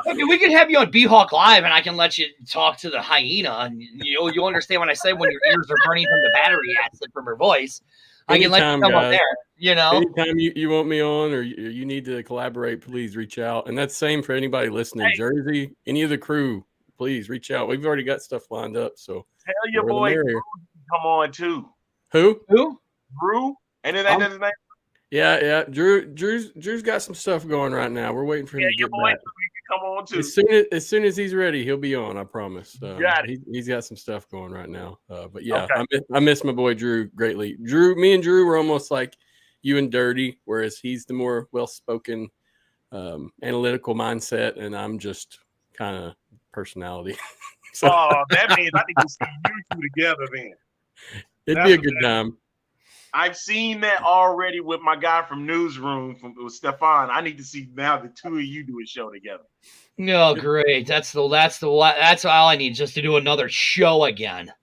Okay, we could have you on BHawk Live, and I can let you talk to the hyena, and you'll understand what I say when your ears are burning from the battery acid from her voice. I can let you come up there, Anytime you want me on or you need to collaborate, please reach out. And that's the same for anybody listening. Hey. Jersey, any of the crew, please reach out. We've already got stuff lined up, so tell your boy Drew come on too. Who? Drew? And then his name? Yeah. Drew's got some stuff going right now. We're waiting for him to get back. Come on too. As soon as he's ready, he'll be on. I promise. He's got some stuff going right now. But yeah, okay. I miss my boy Drew greatly. Me and Drew were almost like you and Dirty, whereas he's the more well-spoken, analytical mindset, and I'm just kind of personality. So, that means I need to see you two together then. It'd be a good time. I've seen that already with my guy from Newsroom, with Stefan. I need to see now the two of you do a show together. No, great. That's all I need, just to do another show again.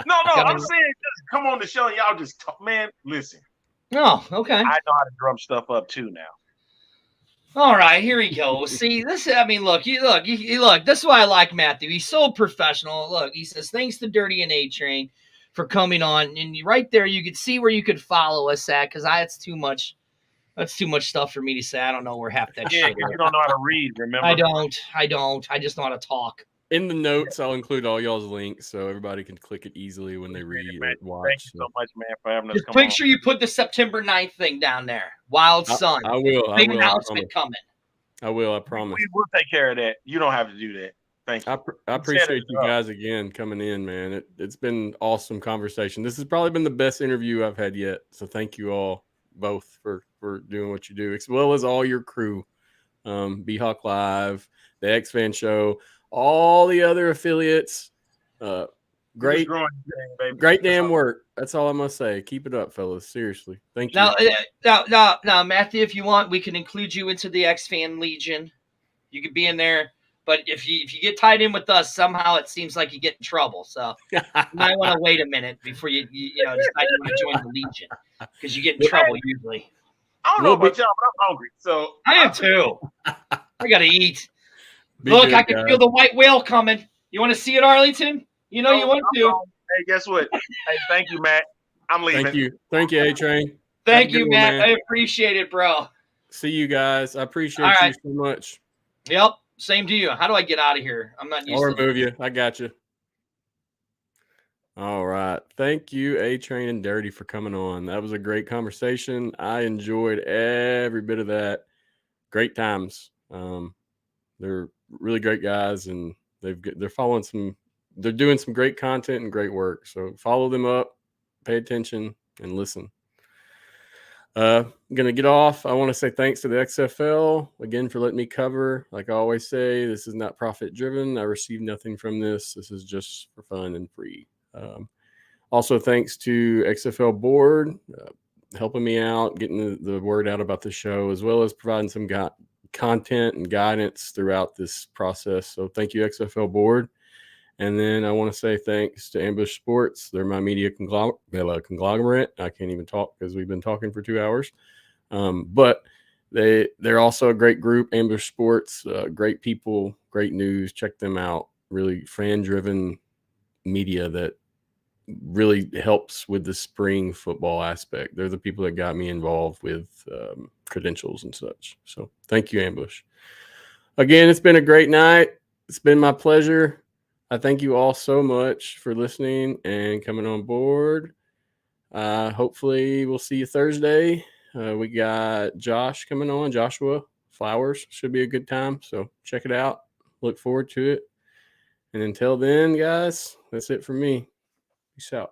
No, I'm saying just come on the show and y'all just talk. Man, listen. Oh, okay. I know how to drum stuff up too now. All right, here we go. See, this. I mean, look. This is why I like Matthew. He's so professional. Look, he says thanks to Dirty and A-Train for coming on, and right there you could see where you could follow us at, because that's too much. That's too much stuff for me to say. I don't know where half that shit is. You don't know how to read. Remember? I don't. I just know how to talk. In the notes, I'll include all y'all's links so everybody can click it easily when they read or watch. Thank you so much, man, for having us Just come make on. sure you put the September 9th thing down there. Wild Sun. I will. Big I announcement coming. I will. I promise. We will take care of that. You don't have to do that. Thank you. I appreciate you guys again coming in, man. It's been awesome conversation. This has probably been the best interview I've had yet. So thank you all both for doing what you do, as well as all your crew, BHawk Live, the XFanShow, all the other affiliates. Great damn work. That's all I must say. Keep it up, fellas. Seriously, thank you. Now, Matthew, if you want, we can include you into the XFan Legion. You could be in there. But if you get tied in with us, somehow it seems like you get in trouble. So you might want to wait a minute before you decide you want to join the Legion, because you get in trouble usually. I don't know about y'all, but I'm hungry. So I am too. I gotta eat. Look, I can feel the white whale coming. You want to see it, Arlington? You want to. Hey, guess what? Hey, thank you, Matt. I'm leaving. Thank you, A-Train. Thank you, Matt. I appreciate it, bro. See you guys. I appreciate you so much. Yep. Same to you. How do I get out of here? I'm not used to it. I'll remove you. I got you. All right. Thank you, A-Train and Dirty, for coming on. That was a great conversation. I enjoyed every bit of that. Great times. They're really great guys, and they're following they're doing some great content and great work. So follow them up, pay attention, and listen. I'm going to get off. I want to say thanks to the XFL again for letting me cover. Like I always say, this is not profit driven. I receive nothing from this. This is just for fun and free. Also, thanks to XFL board helping me out, getting the word out about the show, as well as providing some content and guidance throughout this process. So thank you, XFL board. And then I want to say thanks to Ambush Sports. They're my media conglomerate. I can't even talk because we've been talking for 2 hours. But they're also a great group, Ambush Sports, great people, great news. Check them out. Really fan-driven media that really helps with the spring football aspect. They're the people that got me involved with credentials and such. So thank you, Ambush. Again, it's been a great night. It's been my pleasure. I thank you all so much for listening and coming on board. Hopefully we'll see you Thursday. We got Josh coming on, Joshua Flowers. Should be a good time. So check it out. Look forward to it. And until then, guys, that's it for me. Peace out.